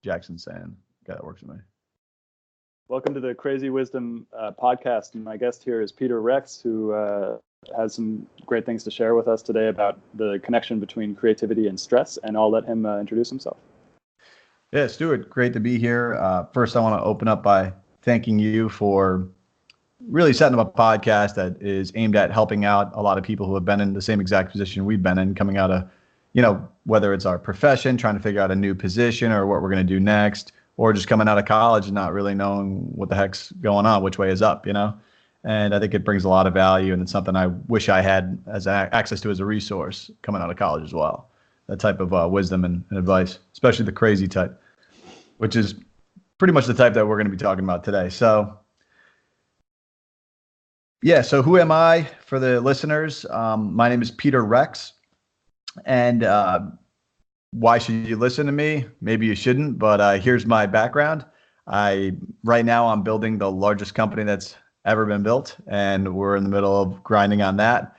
Jackson's saying. Okay, that works for me. Welcome to the Crazy Wisdom podcast. And my guest here is Peter Rex, who has some great things to share with us today about the connection between creativity and stress. And I'll let him introduce himself. Yeah, Stuart, great to be here. First, I want to open up by thanking you for really setting up a podcast that is aimed at helping out a lot of people who have been in the same exact position we've been in, coming out of, whether it's our profession, trying to figure out a new position or what we're going to do next, or just coming out of college and not really knowing what the heck's going on, which way is up, And I think it brings a lot of value, and it's something I wish I had as access to as a resource coming out of college as well. That type of wisdom and advice, especially the crazy type, which is pretty much the type that we're going to be talking about today. So, yeah, so who am I for the listeners? My name is Peter Rex, and why should you listen to me? Maybe you shouldn't, but here's my background. Right now I'm building the largest company that's ever been built, and we're in the middle of grinding on that.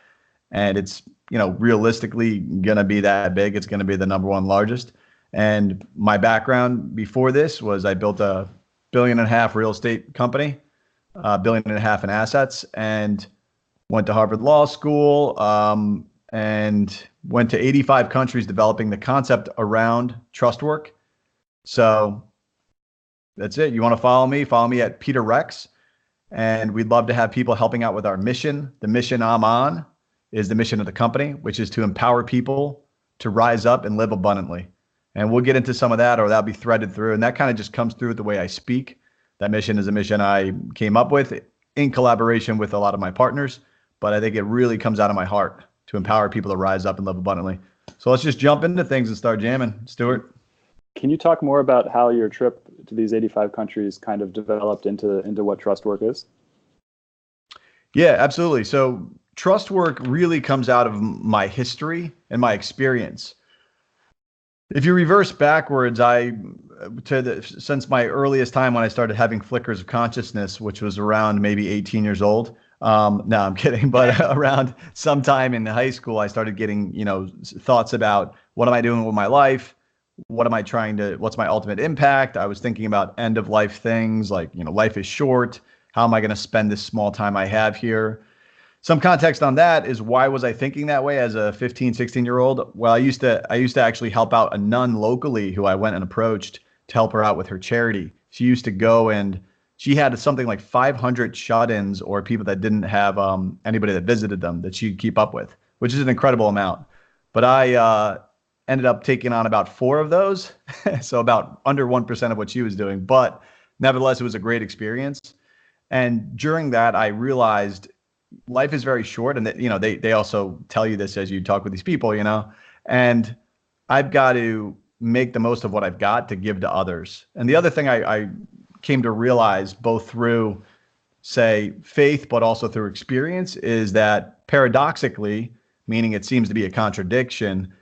And it's, realistically going to be that big. It's going to be the number one largest. And my background before this was I built a $1.5 billion real estate company, $1.5 billion in assets, and went to Harvard Law School, and went to 85 countries developing the concept around Trustwork. So that's it. You want to follow me? Follow me at Peter Rex. And we'd love to have people helping out with our mission. The mission I'm on is the mission of the company, which is to empower people to rise up and live abundantly. And we'll get into some of that, or that'll be threaded through. And that kind of just comes through the way I speak. That mission is a mission I came up with in collaboration with a lot of my partners, but I think it really comes out of my heart to empower people to rise up and live abundantly. So let's just jump into things and start jamming. Stuart? Can you talk more about how your trip to these 85 countries kind of developed into what Trustwork is? Yeah, absolutely. So Trustwork really comes out of my history and my experience. If you reverse backwards, since my earliest time when I started having flickers of consciousness, which was around maybe 18 years old. No, I'm kidding. But around sometime in high school, I started getting, thoughts about what am I doing with my life? What's my ultimate impact? I was thinking about end of life things like, life is short. How am I going to spend this small time I have here? Some context on that is, why was I thinking that way as a 15, 16-year-old? Well, I used to actually help out a nun locally who I went and approached to help her out with her charity. She used to go, and she had something like 500 shut-ins, or people that didn't have anybody that visited them, that she'd keep up with, which is an incredible amount. But I ended up taking on about 4 of those, so about under 1% of what she was doing. But nevertheless, it was a great experience. And during that, I realized life is very short, and that, they also tell you this as you talk with these people, and I've got to make the most of what I've got to give to others. And the other thing I came to realize, both through, say, faith, but also through experience, is that paradoxically, meaning it seems to be a contradiction,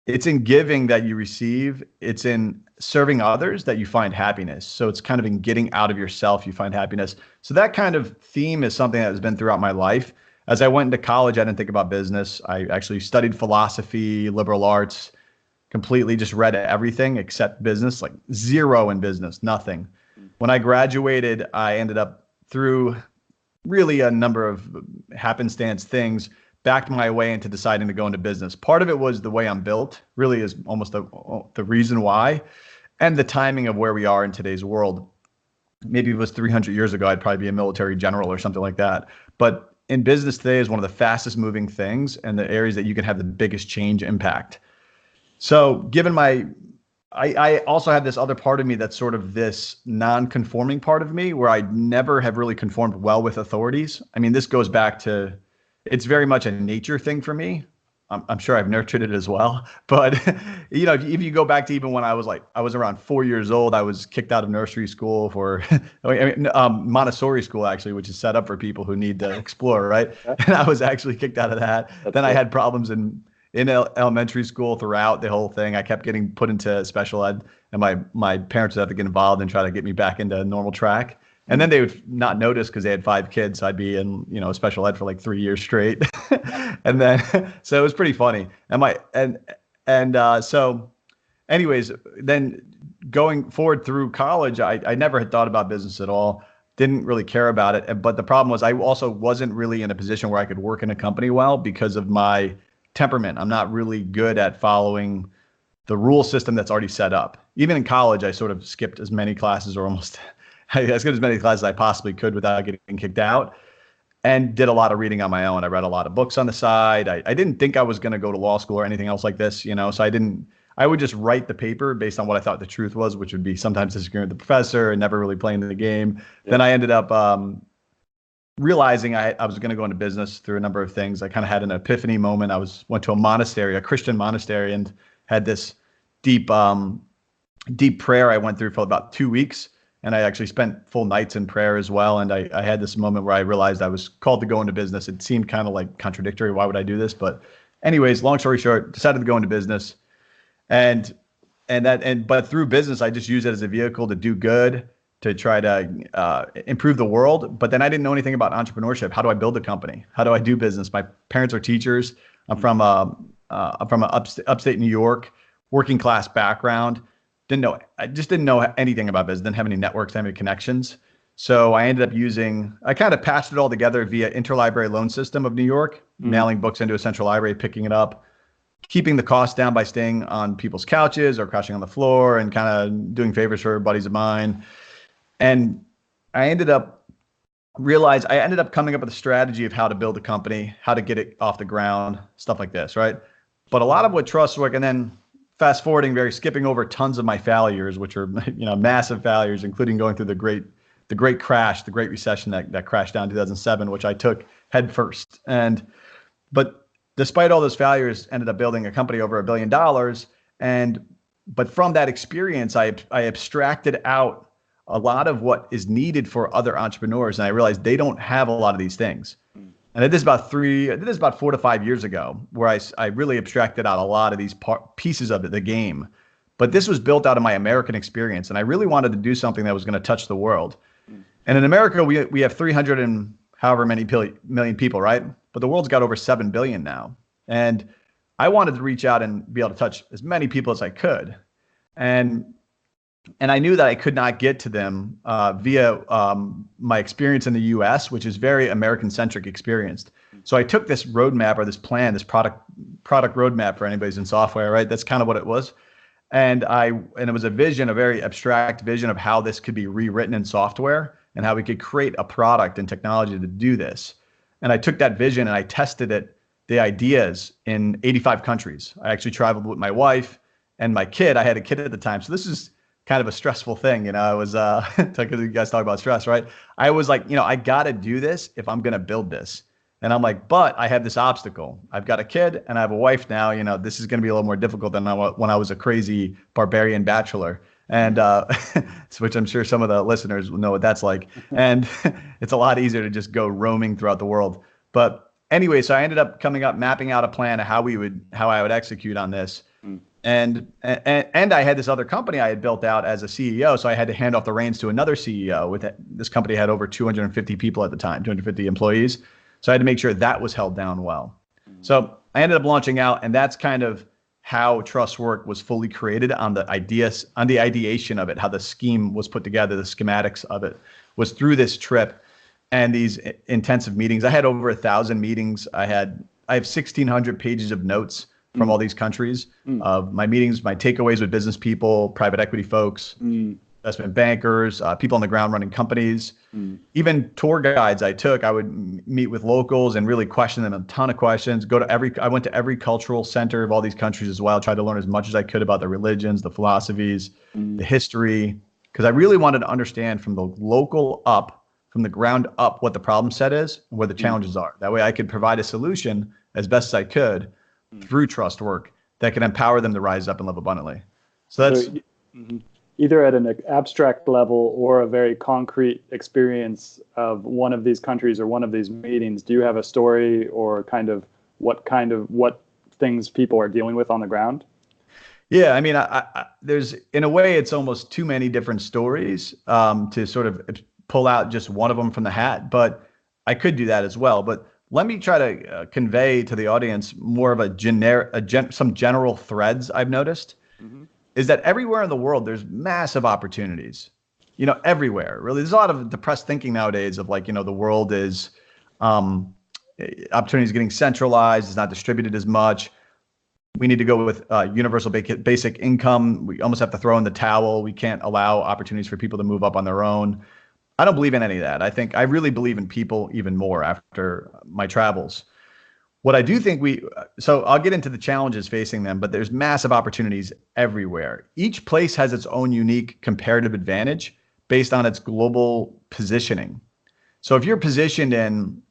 it's in giving that you receive. It's in serving others that you find happiness. So it's kind of in getting out of yourself you find happiness. So that kind of theme is something that has been throughout my life. As I went into college, I didn't think about business. I actually studied philosophy, liberal arts, completely just read everything except business, like zero in business, nothing. When I graduated, I ended up, through really a number of happenstance things, backed my way into deciding to go into business. Part of it was the way I'm built, really is almost the reason why, and the timing of where we are in today's world. Maybe if it was 300 years ago, I'd probably be a military general or something like that. But in business today is one of the fastest moving things and the areas that you can have the biggest change impact. So given I also have this other part of me that's sort of this non-conforming part of me, where I never have really conformed well with authorities. I mean, this goes back to, it's very much a nature thing for me. I'm sure I've nurtured it as well. But, if you go back to even when I was around 4 years old, I was kicked out of nursery school for Montessori school, actually, which is set up for people who need to explore, right? And I was actually kicked out of that. Then I had problems in elementary school throughout the whole thing. I kept getting put into special ed, and my parents would have to get involved and try to get me back into normal track. And then they would not notice because they had 5 kids. So I'd be in, special ed for like 3 years straight. And then, so it was pretty funny. So anyways, then going forward through college, I never had thought about business at all. Didn't really care about it. But the problem was I also wasn't really in a position where I could work in a company well because of my temperament. I'm not really good at following the rule system that's already set up. Even in college, I sort of skipped as many classes or almost I skipped as many classes as I possibly could without getting kicked out, and did a lot of reading on my own. I read a lot of books on the side. I didn't think I was going to go to law school or anything else like this, so I would just write the paper based on what I thought the truth was, which would be sometimes disagreeing with the professor and never really playing the game. Yeah. Then I ended up realizing I was going to go into business through a number of things. I kind of had an epiphany moment. Went to a monastery, a Christian monastery, and had this deep prayer I went through for about 2 weeks. And I actually spent full nights in prayer as well. And I had this moment where I realized I was called to go into business. It seemed kind of like contradictory. Why would I do this? But anyways, long story short, decided to go into business. But through business, I just use it as a vehicle to do good, to try to improve the world. But then I didn't know anything about entrepreneurship. How do I build a company? How do I do business? My parents are teachers. I'm from upstate New York, working class background. I just didn't know anything about business. Didn't have any networks, didn't have any connections. So I ended up I kind of patched it all together via interlibrary loan system of New York, mailing books into a central library, picking it up, keeping the cost down by staying on people's couches or crashing on the floor and kind of doing favors for buddies of mine. And I ended up coming up with a strategy of how to build a company, how to get it off the ground, stuff like this, right? But a lot of what Trustwork, and then fast forwarding, skipping over tons of my failures, which are massive failures, including going through the great crash, the Great Recession that crashed down in 2007, which I took head first. But despite all those failures, ended up building a company over $1 billion. But from that experience, I abstracted out a lot of what is needed for other entrepreneurs, and I realized they don't have a lot of these things. And I did this about 4 to 5 years ago, where I really abstracted out a lot of these pieces of the game. But this was built out of my American experience, and I really wanted to do something that was going to touch the world. And in America, we have 300 and however many million people, right? But the world's got over 7 billion now. And I wanted to reach out and be able to touch as many people as I could. And I knew that I could not get to them via my experience in the US, which is very American-centric experience. So I took this roadmap or this plan, this product roadmap for anybody who's in software, right? That's kind of what it was. And it was a vision, a very abstract vision of how this could be rewritten in software and how we could create a product and technology to do this. And I took that vision and I tested the ideas in 85 countries. I actually traveled with my wife and my kid. I had a kid at the time. So this is kind of a stressful thing. I was, because you guys talk about stress, right? I was like, I got to do this if I'm going to build this. And I'm like, but I have this obstacle. I've got a kid and I have a wife now. This is going to be a little more difficult than when I was a crazy barbarian bachelor. And which I'm sure some of the listeners will know what that's like. And it's a lot easier to just go roaming throughout the world. But anyway, so I ended up mapping out a plan of how I would execute on this. And I had this other company I had built out as a CEO, so I had to hand off the reins to another CEO. This company had over 250 people at the time, 250 employees. So I had to make sure that was held down well. So I ended up launching out, and that's kind of how Trustwork was fully created on the ideation of it, how the scheme was put together, the schematics of it was through this trip and these intensive meetings. I had over 1,000 meetings. I have 1,600 pages of notes from all these countries of my meetings, my takeaways with business people, private equity folks, investment bankers, people on the ground running companies, even tour guides I would meet with locals and really question them a ton of questions. I went to every cultural center of all these countries as well, tried to learn as much as I could about the religions, the philosophies, the history, because I really wanted to understand from the local up, from the ground up, what the problem set is and where the challenges are. That way I could provide a solution as best as I could through Trustwork that can empower them to rise up and live abundantly. So that's either at an abstract level or a very concrete experience of one of these countries or one of these meetings. Do you have a story or what things people are dealing with on the ground? Yeah, I mean, there's, in a way, it's almost too many different stories to sort of pull out just one of them from the hat, but I could do that as well. But let me try to convey to the audience more of some general threads I've noticed. is that everywhere in the world, there's massive opportunities, everywhere. Really, there's a lot of depressed thinking nowadays of like, the world is, opportunities getting centralized, it's not distributed as much. We need to go with universal basic income. We almost have to throw in the towel. We can't allow opportunities for people to move up on their own. I don't believe in any of that. I really believe in people even more after my travels. What I do think so I'll get into the challenges facing them, but there's massive opportunities everywhere. Each place has its own unique comparative advantage based on its global positioning. So if you're positioned in,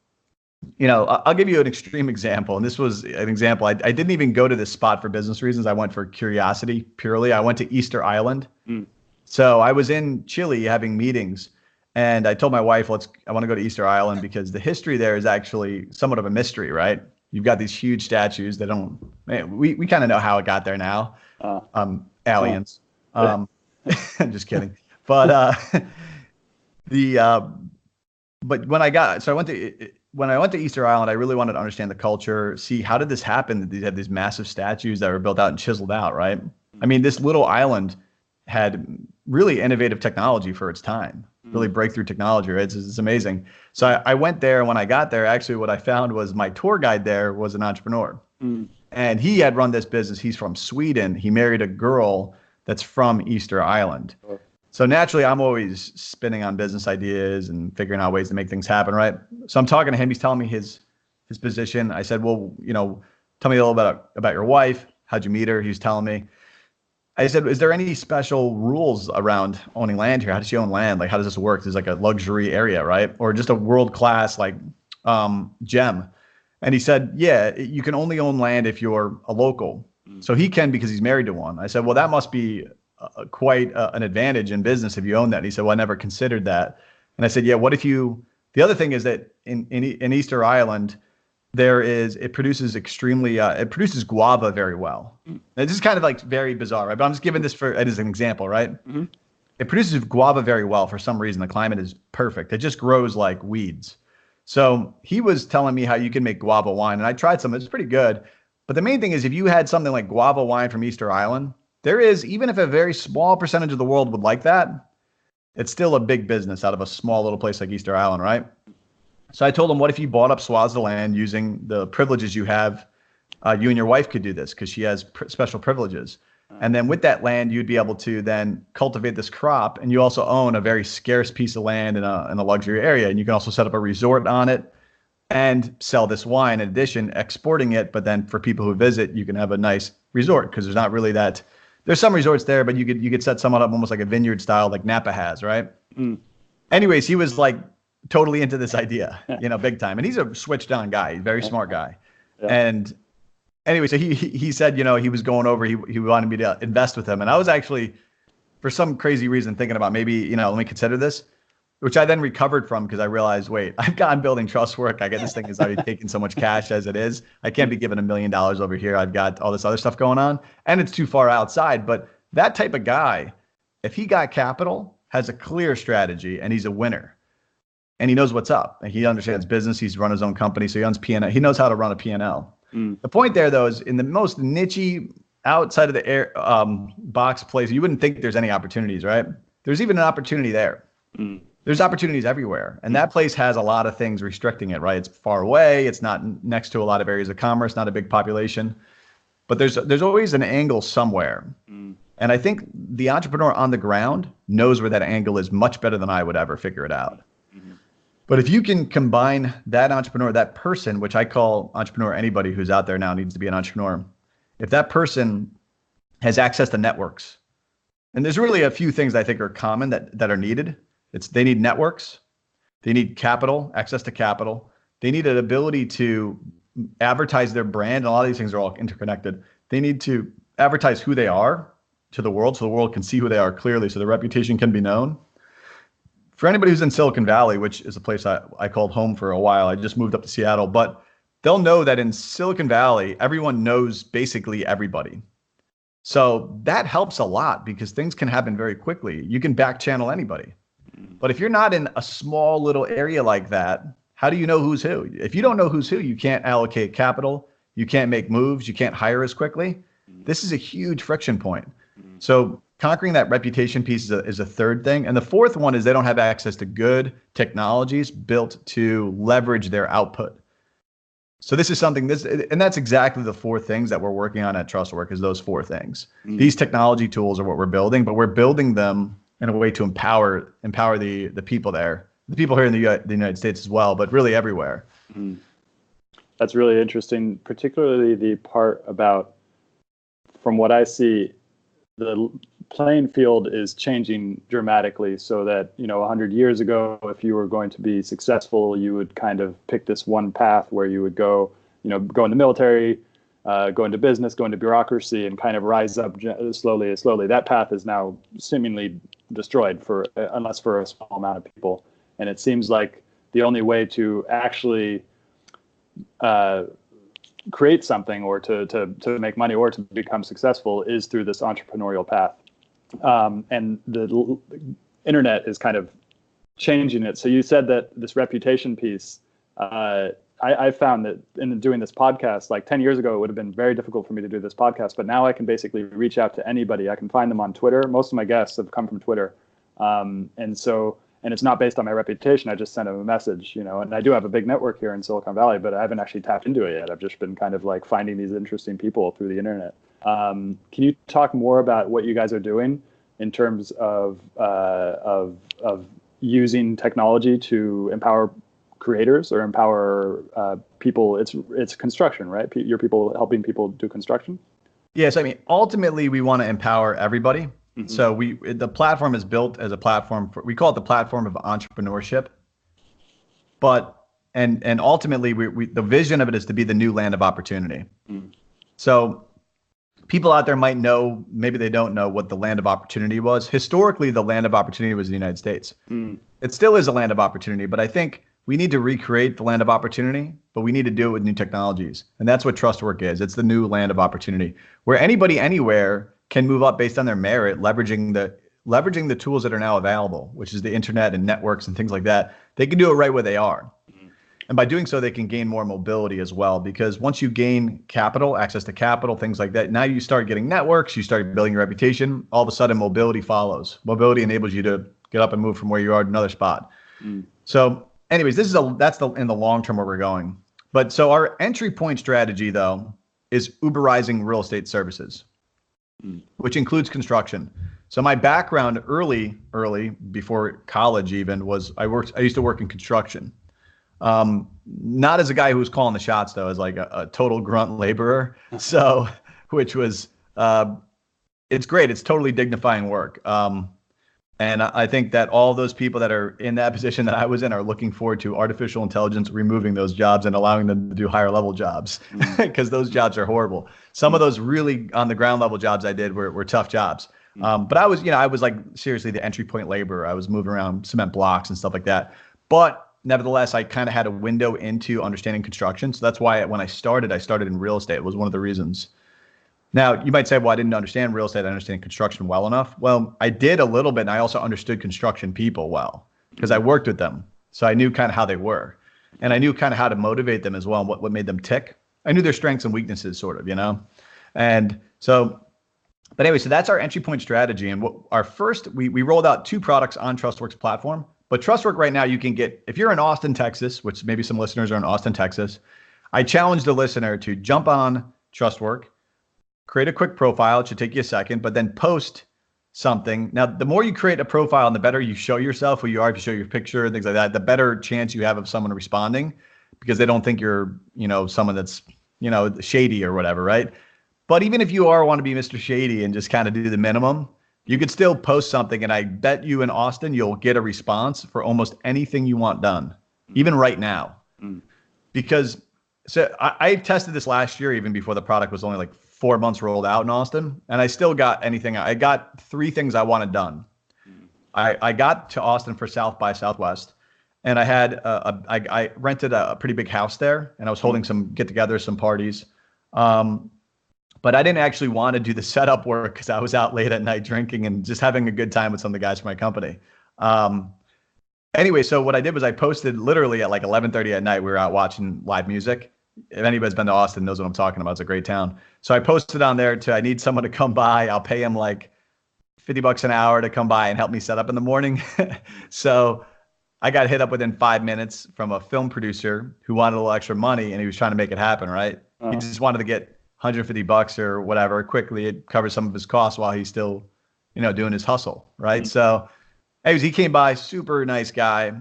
I'll give you an extreme example. And this was an example. I didn't even go to this spot for business reasons. I went for curiosity purely. I went to Easter Island. So I was in Chile having meetings. And I told my wife, I want to go to Easter Island because the history there is actually somewhat of a mystery, right? You've got these huge statues that we kind of know how it got there now. Aliens. I'm just kidding. But when I went to Easter Island, I really wanted to understand the culture, see how did this happen that these had these massive statues that were built out and chiseled out, right? I mean, this little island had really innovative technology for its time, really breakthrough technology, right? It's amazing. So I went there, and when I got there, actually what I found was my tour guide there was an entrepreneur. And he had run this business. He's from Sweden. He married a girl that's from Easter Island. So naturally, I'm always spinning on business ideas and figuring out ways to make things happen, right? So I'm talking to him. He's telling me his position. I said, well, tell me a little bit about your wife. How'd you meet her? He was telling me. I said, is there any special rules around owning land here? How does she own land? Like, how does this work? There's like a luxury area, right? Or just a world-class gem. And he said, yeah, you can only own land if you're a local. So he can because he's married to one. I said, well, that must be quite an advantage in business if you own that. And he said, well, I never considered that. And I said, yeah, the other thing is that in Easter Island, it produces guava very well. This is kind of like very bizarre, right? But I'm just giving this as an example, right? It produces guava very well for some reason. The climate is perfect. It just grows like weeds. So he was telling me how you can make guava wine, and I tried some. It's pretty good. But the main thing is if you had something like guava wine from Easter Island, even if a very small percentage of the world would like that, it's still a big business out of a small little place like Easter Island, right? So I told him, what if you bought up swaths of land using the privileges you have? You and your wife could do this because she has special privileges. And then with that land, you'd be able to then cultivate this crop. And you also own a very scarce piece of land in a luxury area. And you can also set up a resort on it and sell this wine in addition, exporting it. But then for people who visit, you can have a nice resort because there's not really that. There's some resorts there, but you could set someone up almost like a vineyard style like Napa has, right? Anyways, he was like totally into this idea, big time. And he's a switched on guy, very smart guy. Yeah. And anyway, so he said, he was going over, he wanted me to invest with him. And I was actually, for some crazy reason, thinking about maybe, let me consider this, which I then recovered from because I realized, wait, I'm building Trustwork. I get this thing is already taking so much cash as it is. I can't be giving $1 million over here. I've got all this other stuff going on and it's too far outside. But that type of guy, if he got capital, has a clear strategy and he's a winner and he knows what's up and he understands business. He's run his own company. So he owns P&L. He knows how to run a P&L. The point there though, is in the most niche outside of the box place, you wouldn't think there's any opportunities, right? There's even an opportunity there. There's opportunities everywhere. And that place has a lot of things restricting it, right? It's far away. It's not next to a lot of areas of commerce, not a big population. But there's always an angle somewhere. And I think the entrepreneur on the ground knows where that angle is much better than I would ever figure it out. But if you can combine that entrepreneur, that person, which I call entrepreneur, anybody who's out there now needs to be an entrepreneur. If that person has access to networks, and there's really a few things I think are common that are needed. They need networks, they need capital, access to capital. They need an ability to advertise their brand. And a lot of these things are all interconnected. They need to advertise who they are to the world so the world can see who they are clearly so their reputation can be known. For anybody who's in Silicon Valley, which is a place I called home for a while, I just moved up to Seattle, but they'll know that in Silicon Valley, everyone knows basically everybody. So that helps a lot because things can happen very quickly. You can back channel anybody. But if you're not in a small little area like that, how do you know who's who? If you don't know who's who, you can't allocate capital, you can't make moves, you can't hire as quickly. This is a huge friction point. So conquering that reputation piece is a third thing. And the fourth one is they don't have access to good technologies built to leverage their output. So this is something and that's exactly the four things that we're working on at Trustwork is those four things. These technology tools are what we're building, but we're building them in a way to empower the people there, the people here in the United States as well, but really everywhere. That's really interesting, particularly the part about, from what I see, the playing field is changing dramatically so that, 100 years ago, if you were going to be successful, you would kind of pick this one path where you would go in the military, go into business, go into bureaucracy, and kind of rise up slowly. That path is now seemingly destroyed unless for a small amount of people. And it seems like the only way to actually create something or to make money or to become successful is through this entrepreneurial path. And the internet is kind of changing it. So you said that this reputation piece, I found that in doing this podcast, like 10 years ago, it would have been very difficult for me to do this podcast, but now I can basically reach out to anybody. I can find them on Twitter. Most of my guests have come from Twitter. And it's not based on my reputation. I just sent them a message, and I do have a big network here in Silicon Valley, but I haven't actually tapped into it yet. I've just been kind of like finding these interesting people through the internet. Can you talk more about what you guys are doing in terms of using technology to empower creators or empower people? It's construction, right? Your people helping people do construction. Yes, I mean, ultimately, we want to empower everybody. So the platform is built as a platform we call it the platform of entrepreneurship, but and ultimately the vision of it is to be the new land of opportunity. So people out there might know, maybe they don't know what the land of opportunity was. Historically, the land of opportunity was the United States. It still is a land of opportunity, but I think we need to recreate the land of opportunity, but we need to do it with new technologies. And that's what Trustwork is. It's the new land of opportunity where anybody anywhere can move up based on their merit, leveraging the tools that are now available, which is the internet and networks and things like that. They can do it right where they are. And by doing so, they can gain more mobility as well, because once you gain capital, access to capital, things like that, now you start getting networks, you start building your reputation, all of a sudden mobility follows. Mobility enables you to get up and move from where you are to another spot. So anyways, that's in the long term where we're going. But so our entry point strategy though is Uberizing real estate services, which includes construction. So my background early before college even was I used to work in construction. Not as a guy who was calling the shots though, as like a total grunt laborer. So, which was, it's great. It's totally dignifying work. And I think that all those people that are in that position that I was in are looking forward to artificial intelligence removing those jobs and allowing them to do higher level jobs, because those jobs are horrible. Some of those really on the ground level jobs I did were tough jobs. But I was like seriously the entry point laborer. I was moving around cement blocks and stuff like that. But nevertheless, I kind of had a window into understanding construction. So that's why when I started in real estate. It was one of the reasons. Now, you might say, well, I didn't understand real estate. I understand construction well enough. Well, I did a little bit. And I also understood construction people well because I worked with them. So I knew kind of how they were. And I knew kind of how to motivate them as well and what made them tick. I knew their strengths and weaknesses sort of, And so, but anyway, so that's our entry point strategy. And we rolled out 2 products on Trustworks platform. But Trustwork right now, you can get, if you're in Austin, Texas, which maybe some listeners are in Austin, Texas, I challenge the listener to jump on Trustwork, create a quick profile. It should take you a second, but then post something. Now, the more you create a profile and the better you show yourself, who you are, if you show your picture and things like that, the better chance you have of someone responding because they don't think you're, someone that's, shady or whatever, right? But even if you want to be Mr. Shady and just kind of do the minimum, you could still post something. And I bet you in Austin, you'll get a response for almost anything you want done, even right now. Because so I tested this last year, even before the product was only like 4 months rolled out in Austin. And I still got anything. I got 3 things I wanted done. I got to Austin for South by Southwest. And I had I rented a pretty big house there. And I was holding some get-togethers, some parties. But I didn't actually want to do the setup work because I was out late at night drinking and just having a good time with some of the guys from my company. Anyway, so what I did was I posted literally at like 11:30 at night. We were out watching live music. If anybody's been to Austin knows what I'm talking about. It's a great town. So I posted on there I need someone to come by. I'll pay him like $50 an hour to come by and help me set up in the morning. So I got hit up within 5 minutes from a film producer who wanted a little extra money and he was trying to make it happen, right? He just wanted to get $150 or whatever quickly. It covers some of his costs while he's still, doing his hustle, right? So anyways, he came by, super nice guy,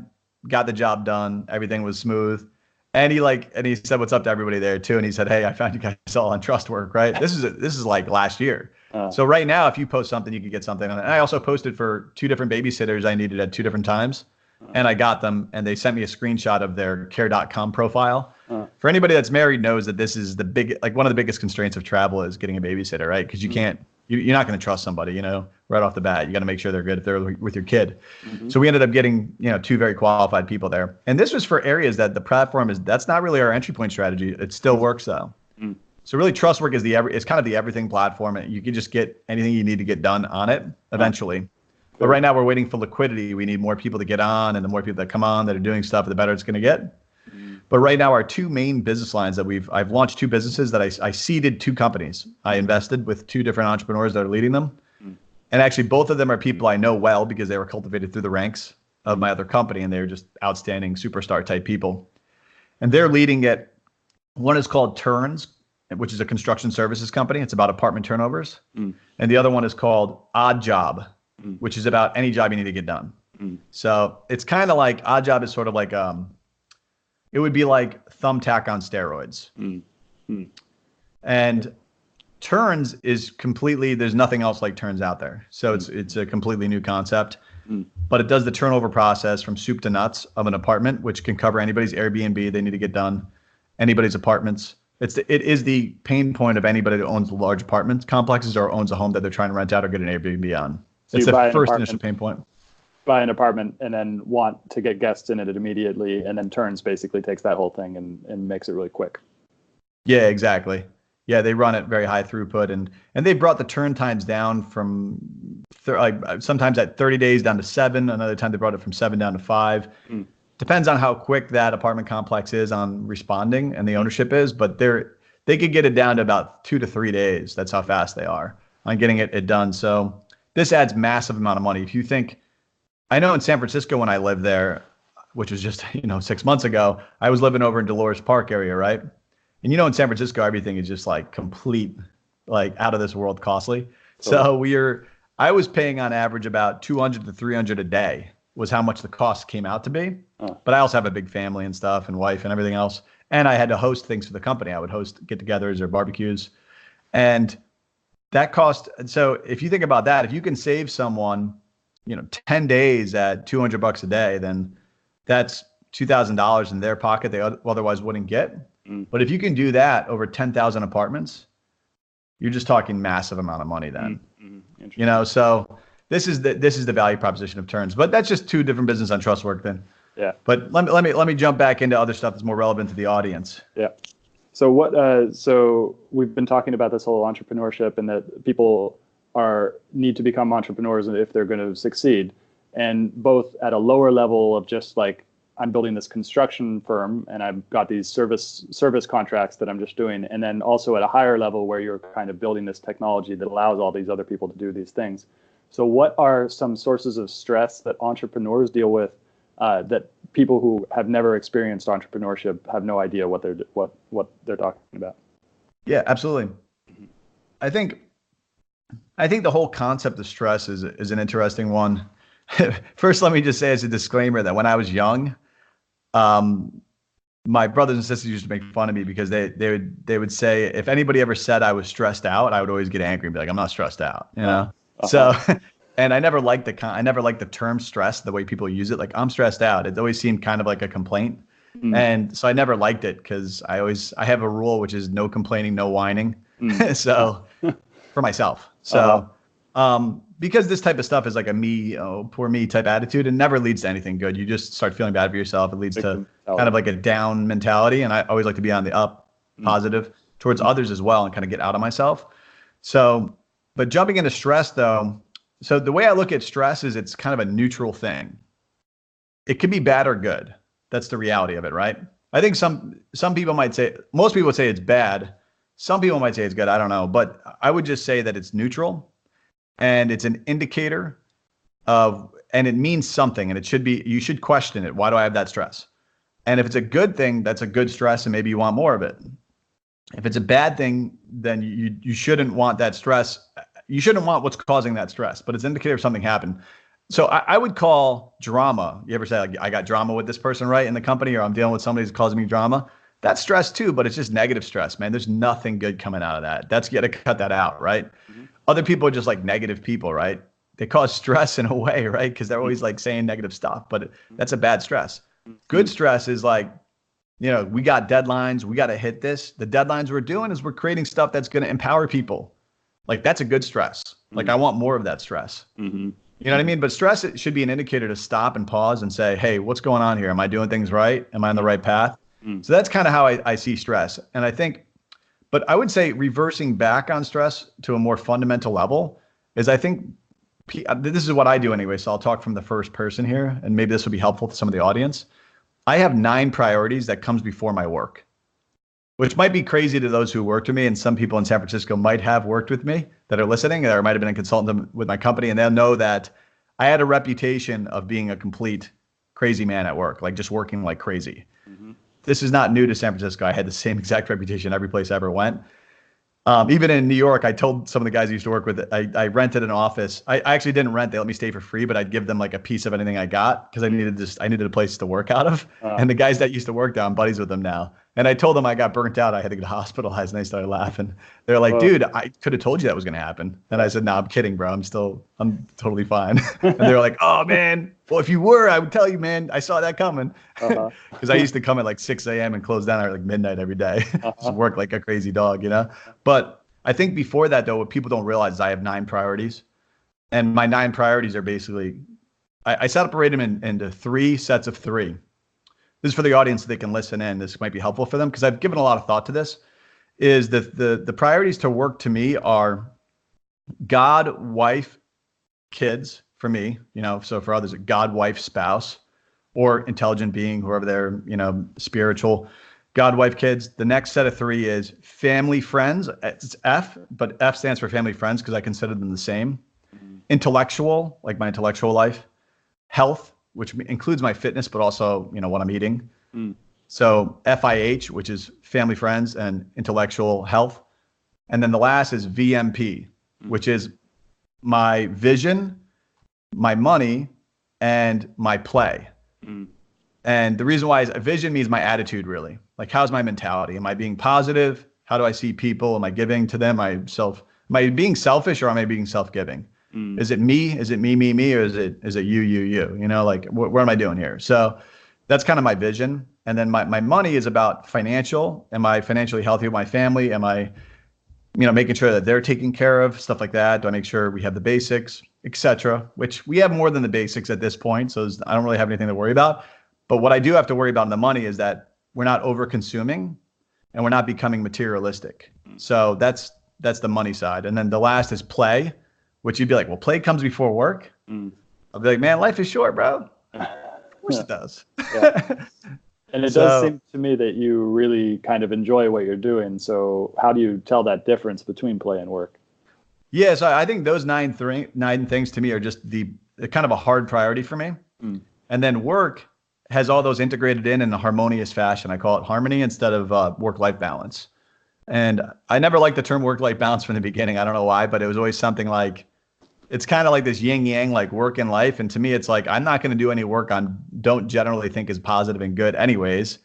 got the job done. Everything was smooth. And he said, what's up to everybody there too. And he said, hey, I found you guys all on Trustwork, right? This is like last year. So right now, if you post something, you could get something on it. And I also posted for 2 different babysitters I needed at 2 different times. And I got them, and they sent me a screenshot of their care.com profile. For anybody that's married knows that this is one of the biggest constraints of travel is getting a babysitter, right? Because you're not going to trust somebody, right off the bat. You got to make sure they're good if they're with your kid. So we ended up getting, 2 very qualified people there. And this was for areas that the platform that's not really our entry point strategy. It still works though. So really Trustwork is it's kind of the everything platform. You can just get anything you need to get done on it eventually. But right now we're waiting for liquidity. We need more people to get on, and the more people that come on that are doing stuff, the better it's going to get. But right now our 2 main business lines that I've launched 2 businesses that I seeded 2 companies. I invested with 2 different entrepreneurs that are leading them. And actually both of them are people I know well because they were cultivated through the ranks of my other company, and they're just outstanding superstar type people. And they're leading it. One is called Turns, which is a construction services company. It's about apartment turnovers. And the other one is called Odd Job, which is about any job you need to get done. So it's kind of like Odd Job is sort of like, it would be like Thumbtack on steroids. And Turns is completely, there's nothing else like Turns out there. So it's a completely new concept, but it does the turnover process from soup to nuts of an apartment, which can cover anybody's Airbnb they need to get done, anybody's apartments. It is the pain point of anybody that owns large apartment complexes or owns a home that they're trying to rent out or get an Airbnb on. So it's the first initial pain point. Buy an apartment and then want to get guests in it immediately, and then Turns basically takes that whole thing and makes it really quick. Yeah, exactly. Yeah, they run at very high throughput, and they brought the turn times down from sometimes at 30 days down to 7. Another time they brought it from 7 down to 5. Depends on how quick that apartment complex is on responding and the ownership is, but they could get it down to about 2 to 3 days. That's how fast they are on getting it done. So this adds massive amount of money. If you think, I know in San Francisco when I lived there, which was just 6 months ago, I was living over in Dolores Park area, right? And in San Francisco, everything is just like complete, like out of this world costly. So I was paying on average about 200 to 300 a day was how much the cost came out to be. But I also have a big family and stuff and wife and everything else. And I had to host things for the company. I would host get-togethers or barbecues. And that cost, so if you think about that, if you can save someone, 10 days at $200 a day, then that's $2,000 in their pocket they otherwise wouldn't get. But if you can do that over 10,000 apartments, you're just talking massive amount of money then. So this is the value proposition of Turns. But that's just 2 different businesses on Trustwork then. Yeah. But let me jump back into other stuff that's more relevant to the audience. Yeah. So we've been talking about this whole entrepreneurship and that people need to become entrepreneurs if they're going to succeed, and both at a lower level of just like, I'm building this construction firm and I've got these service contracts that I'm just doing. And then also at a higher level where you're kind of building this technology that allows all these other people to do these things. So what are some sources of stress that entrepreneurs deal with that people who have never experienced entrepreneurship have no idea what they're talking about? Yeah, absolutely. I think the whole concept of stress is an interesting one. First, let me just say as a disclaimer that when I was young, my brothers and sisters used to make fun of me because they would say if anybody ever said I was stressed out, I would always get angry and be like, I'm not stressed out, So, and I never liked the term stress, the way people use it. Like, I'm stressed out. It always seemed kind of like a complaint. And so I never liked it because I have a rule, which is no complaining, no whining. So for myself. So, because this type of stuff is like a poor me type attitude, it never leads to anything good. You just start feeling bad for yourself. It leads to kind of like a down mentality. And I always like to be on the up, positive towards others as well, and kind of get out of myself. So, but jumping into stress though, so the way I look at stress is it's kind of a neutral thing. It can be bad or good. That's the reality of it, right? I think some people might say, most people would say it's bad. Some people might say it's good. I don't know. But I would just say that it's neutral. and it's an indicator of, and it means something, and it should be, you should question it. Why do I have that stress? And if it's a good thing, that's a good stress, and maybe you want more of it. If it's a bad thing, then you shouldn't want that stress. You shouldn't want what's causing that stress, but it's an indicator of something happened. So I would call drama. You ever say, like, I got drama with this person, right, in the company, or I'm dealing with somebody who's causing me drama? That's stress too, but it's just negative stress, man. There's nothing good coming out of that. That's, you got to cut that out, right? Mm-hmm. Other people are just like negative people, right? They cause stress in a way, right? Because they're always like saying negative stuff, but that's a bad stress. Good stress is like, you know, we got deadlines. We got to hit this. The deadlines we're doing is we're creating stuff that's going to empower people. Like, that's a good stress. Like, I want more of that stress. Mm-hmm. You know what I mean? But stress, it should be an indicator to stop and pause and say, hey, what's going on here? Am I doing things right? Am I on the right path? So that's kind of how I see stress. And I think, but I would say reversing back on stress to a more fundamental level is, I think, this is what I do anyway. So I'll talk from the first person here, and maybe this will be helpful to some of the audience. I have 9 priorities that comes before my work, which might be crazy to those who worked with me. And some people in San Francisco might have worked with me that are listening, or might have been a consultant with my company, and they'll know that I had a reputation of being a complete crazy man at work, like just working like crazy. Mm-hmm. This is not new to San Francisco. I had the same exact reputation every place I ever went. Even in New York, I told some of the guys I used to work with, I rented an office. I actually didn't rent. They let me stay for free, but I'd give them like a piece of anything I got because I needed a place to work out of. And the guys that used to work there, I'm buddies with them now. And I told them I got burnt out. I had to get hospitalized, and they started laughing. They're like, dude, I could have told you that was going to happen. And I said, no, I'm kidding, bro. I'm totally fine. And they were like, oh, man. Well, if you were, I would tell you, man, I saw that coming. Because I used to come at like 6 a.m. and close down at like midnight every day. Just work like a crazy dog, you know? But I think before that, though, what people don't realize is I have 9 priorities. And my 9 priorities are basically, I separate them into 3 sets of 3. This is for the audience so they can listen in. This might be helpful for them because I've given a lot of thought to this. Is the priorities to work to me are God, wife, kids for me, you know, so for others, God, wife, spouse, or intelligent being, whoever they're, you know, spiritual. God, wife, kids. The next set of 3 is family, friends. It's F, but F stands for family, friends because I consider them the same. Mm-hmm. Intellectual, like my intellectual life. Health, which includes my fitness, but also, you know, what I'm eating. So FIH, which is family, friends, and intellectual health. And then the last is VMP, which is my vision, my money, and my play. And the reason why is vision means my attitude, really. Like, how's my mentality? Am I being positive? How do I see people? Am I giving to them? Am I being selfish, or am I being self-giving? Is it me? Is it me? Or is it you? You know, like, what am I doing here? So that's kind of my vision. And then my money is about financial. Am I financially healthy with my family? Am I, you know, making sure that they're taken care of, stuff like that? Do I make sure we have the basics, etc., which we have more than the basics at this point. So I don't really have anything to worry about. But what I do have to worry about in the money is that we're not over consuming and we're not becoming materialistic. So that's the money side. And then the last is play, which you'd be like, well, play comes before work. I'll be like, man, life is short, bro. Of course it does. Yeah. And it does seem to me that you really kind of enjoy what you're doing. So how do you tell that difference between play and work? Yeah, so I think those 9 things to me are just kind of a hard priority for me. And then work has all those integrated in a harmonious fashion. I call it harmony instead of work-life balance. And I never liked the term work-life balance from the beginning. I don't know why, but it was always something like, it's kind of like this yin yang, like work and life. And to me, it's like, I'm not going to do any work don't generally think is positive and good anyways.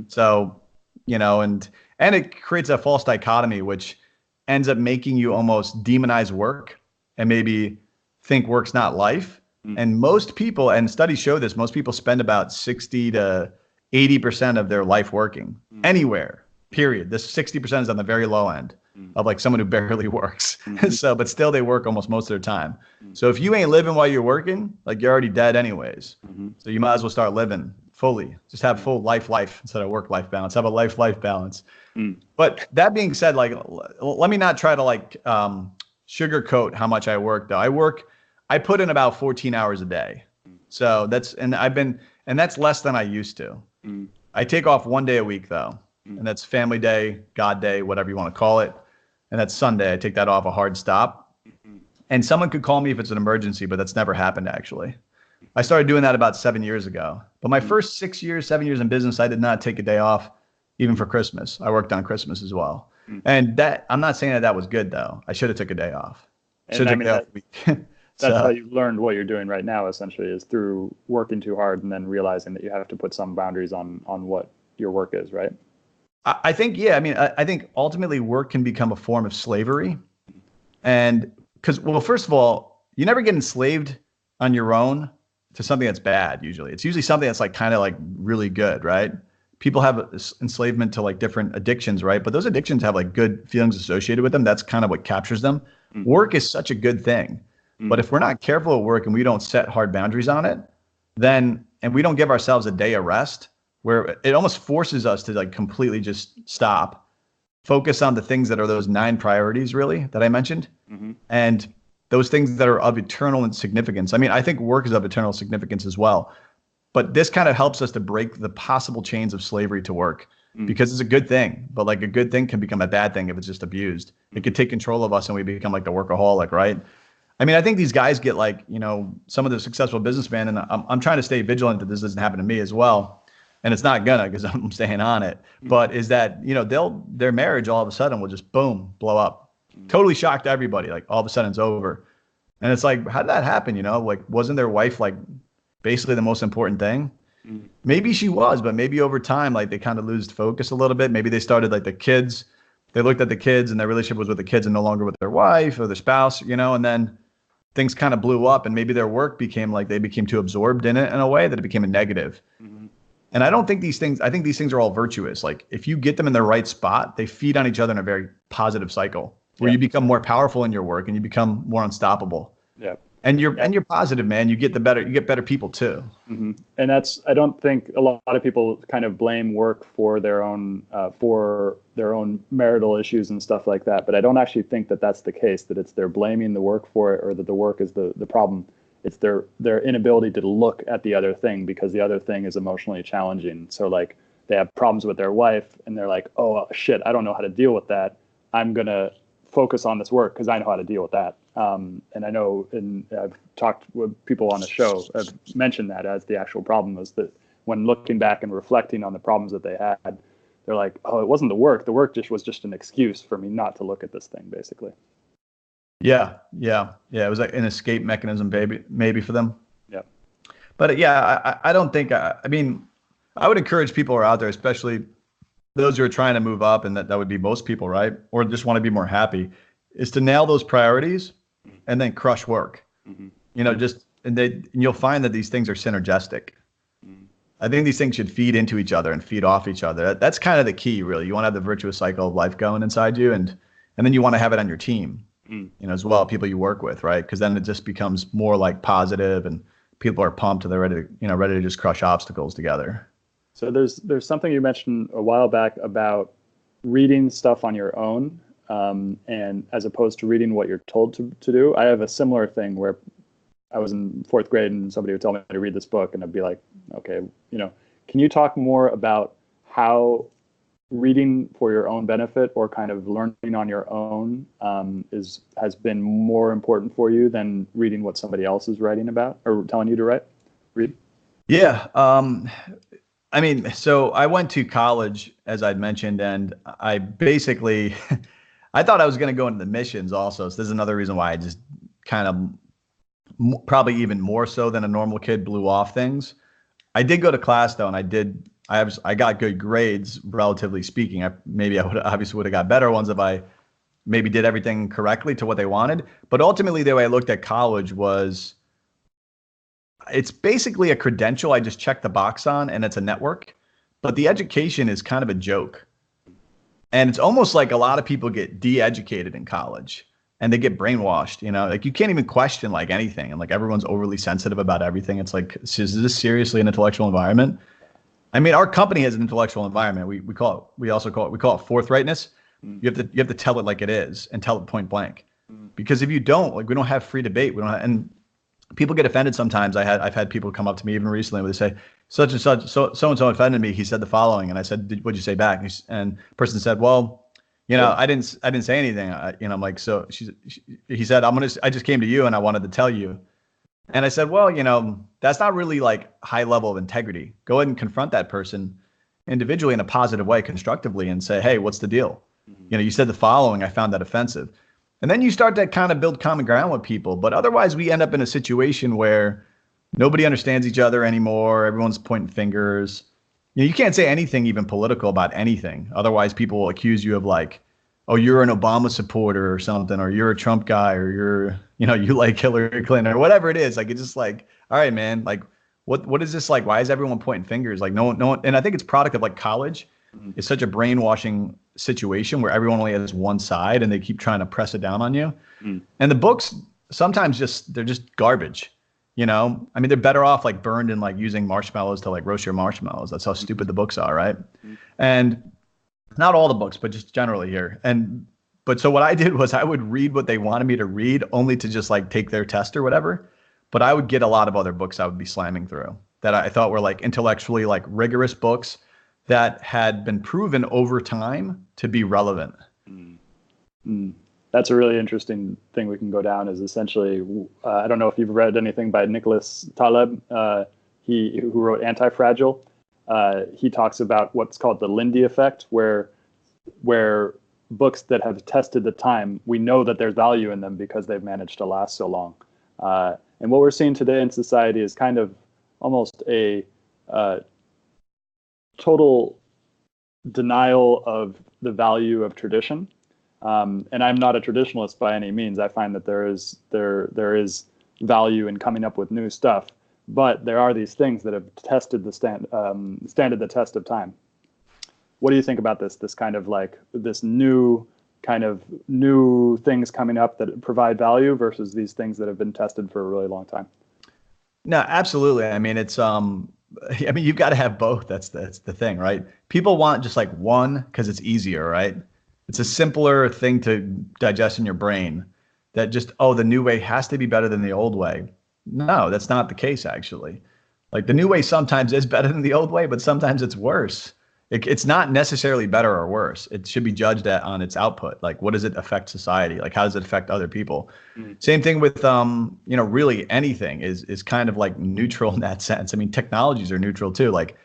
So, you know, and it creates a false dichotomy, which ends up making you almost demonize work and maybe think work's not life. And most people, and studies show this, most people spend about 60 to 80% of their life working anywhere, period. This 60% is on the very low end of like someone who barely works. So, but still they work almost most of their time. So if you ain't living while you're working, like, you're already dead anyways. So you might as well start living fully. Just have full life instead of work-life balance. Have a life balance. But that being said, like, let me not try to like sugarcoat how much I work though. I put in about 14 hours a day. So that's less than I used to. I take off 1 day a week though. And that's family day, God day, whatever you want to call it. And that's Sunday. I take that off, a hard stop. And someone could call me if it's an emergency, but that's never happened actually. I started doing that about 7 years ago. But my first 6 years, 7 years in business, I did not take a day off, even for Christmas. I worked on Christmas as well. And that, I'm not saying that that was good though. I should have took a day off. And I mean, that's So how you learned what you're doing right now, essentially, is through working too hard and then realizing that you have to put some boundaries on what your work is, right? I think, yeah, I mean, I think ultimately work can become a form of slavery. And because, well, first of all, you never get enslaved on your own to something that's bad, usually. It's usually something that's like kind of like really good, right? People have enslavement to like different addictions, right? But those addictions have like good feelings associated with them. That's kind of what captures them. Work is such a good thing. But if we're not careful at work and we don't set hard boundaries on it, then, and we don't give ourselves a day of rest, where it almost forces us to like completely just stop, focus on the things that are those 9 priorities really that I mentioned. And those things that are of eternal significance. I mean, I think work is of eternal significance as well. But this kind of helps us to break the possible chains of slavery to work, because it's a good thing. But like a good thing can become a bad thing if it's just abused. It could take control of us and we become like the workaholic, right? I mean, I think these guys get like, you know, some of the successful businessmen, and I'm trying to stay vigilant that this doesn't happen to me as well. And it's not gonna, because I'm staying on it. But is that, you know, their marriage all of a sudden will just boom, blow up. Totally shocked everybody. Like all of a sudden it's over. And it's like, how did that happen? You know, like wasn't their wife like basically the most important thing? Maybe she was, but maybe over time, like they kind of lose focus a little bit. Maybe they started like the kids. They looked at the kids and their relationship was with the kids and no longer with their wife or their spouse, you know, and then things kind of blew up and maybe their work became like they became too absorbed in it in a way that it became a negative. And I don't think these things, I think these things are all virtuous. Like if you get them in the right spot, they feed on each other in a very positive cycle where you become more powerful in your work and you become more unstoppable. Yeah. And you're positive, man. You get better people too. And that's, I don't think a lot of people kind of blame work for their own marital issues and stuff like that. But I don't actually think that that's the case, that it's they're blaming the work for it or that the work is the problem. It's their inability to look at the other thing because the other thing is emotionally challenging. So like they have problems with their wife and they're like, oh shit, I don't know how to deal with that. I'm going to focus on this work because I know how to deal with that. And I know, and I've talked with people on the show, I've mentioned that as the actual problem is that when looking back and reflecting on the problems that they had, they're like, oh, it wasn't the work. The work was just an excuse for me not to look at this thing, basically. Yeah. It was like an escape mechanism, maybe for them. Yeah. But yeah, I don't think, I mean, I would encourage people who are out there, especially those who are trying to move up, and that would be most people, right? Or just want to be more happy, is to nail those priorities and then crush work. You know, and you'll find that these things are synergistic. I think these things should feed into each other and feed off each other. That's kind of the key, really. You want to have the virtuous cycle of life going inside you, and then you want to have it on your team, you know, as well, people you work with, right? Because then it just becomes more like positive, and people are pumped and they're ready to just crush obstacles together. So there's something you mentioned a while back about reading stuff on your own, and as opposed to reading what you're told to do. I have a similar thing where I was in 4th grade and somebody would tell me to read this book and I'd be like, okay, you know, can you talk more about how reading for your own benefit or kind of learning on your own has been more important for you than reading what somebody else is writing about or telling you to read? Yeah. I mean, so I went to college, as I'd mentioned, and I basically, I thought I was going to go into the missions also. So this is another reason why I just kind of, probably even more so than a normal kid, blew off things. I did go to class though, and I got good grades, relatively speaking. I obviously would have got better ones if I maybe did everything correctly to what they wanted. But ultimately, the way I looked at college was, it's basically a credential I just check the box on, and it's a network. But the education is kind of a joke. And it's almost like a lot of people get de-educated in college and they get brainwashed, you know, like you can't even question like anything. And like everyone's overly sensitive about everything. It's like, is this seriously an intellectual environment? I mean, our company has an intellectual environment. We call it forthrightness. You have to tell it like it is and tell it point blank. Because if you don't, like, we don't have free debate. And people get offended sometimes. I've had people come up to me even recently where they say, such and such, so and so offended me. He said the following, and I said, "What'd you say back?" And the person said, "Well, know, I didn't say anything. I'm like, so he said, I just came to you and I wanted to tell you. And I said, well, that's not really like high level of integrity. Go ahead and confront that person individually in a positive way, constructively, and say, hey, what's the deal? You said the following, I found that offensive. And then you start to kind of build common ground with people. But otherwise, we end up in a situation where nobody understands each other anymore. Everyone's pointing fingers. You can't say anything even political about anything. Otherwise, people will accuse you of like, oh, you're an Obama supporter or something, or you're a Trump guy, or you like Hillary Clinton or whatever it is. Like, it's just like, all right, man, like, what is this like? Why is everyone pointing fingers? Like, no one, and I think it's product of like college. It's such a brainwashing situation where everyone only has one side and they keep trying to press it down on you. And the books sometimes they're just garbage. I mean, they're better off like burned and like using marshmallows to like roast your marshmallows. That's how stupid the books are, right? And not all the books, but just generally here. But so what I did was I would read what they wanted me to read only to just like take their test or whatever. But I would get a lot of other books I would be slamming through that I thought were like intellectually like rigorous books that had been proven over time to be relevant. That's a really interesting thing we can go down is essentially, I don't know if you've read anything by Nicholas Taleb, who wrote Anti-Fragile. He talks about what's called the Linde effect, where books that have tested the time, we know that there's value in them because they've managed to last so long. And what we're seeing today in society is kind of almost a total denial of the value of tradition. And I'm not a traditionalist by any means. I find that there is value in coming up with new stuff, but there are these things that have tested the standed the test of time. What do you think about this kind of like this new things coming up that provide value versus these things that have been tested for a really long time? No, absolutely. I mean, you've got to have both. That's the thing, right? People want just like one because it's easier, right? It's a simpler thing to digest in your brain that just, oh, the new way has to be better than the old way. No, that's not the case, actually. Like the new way sometimes is better than the old way, but sometimes it's worse. It's not necessarily better or worse. It should be judged on its output. Like, what does it affect society? Like, how does it affect other people? Same thing with, really anything is kind of like neutral in that sense. I mean, technologies are neutral too. Like,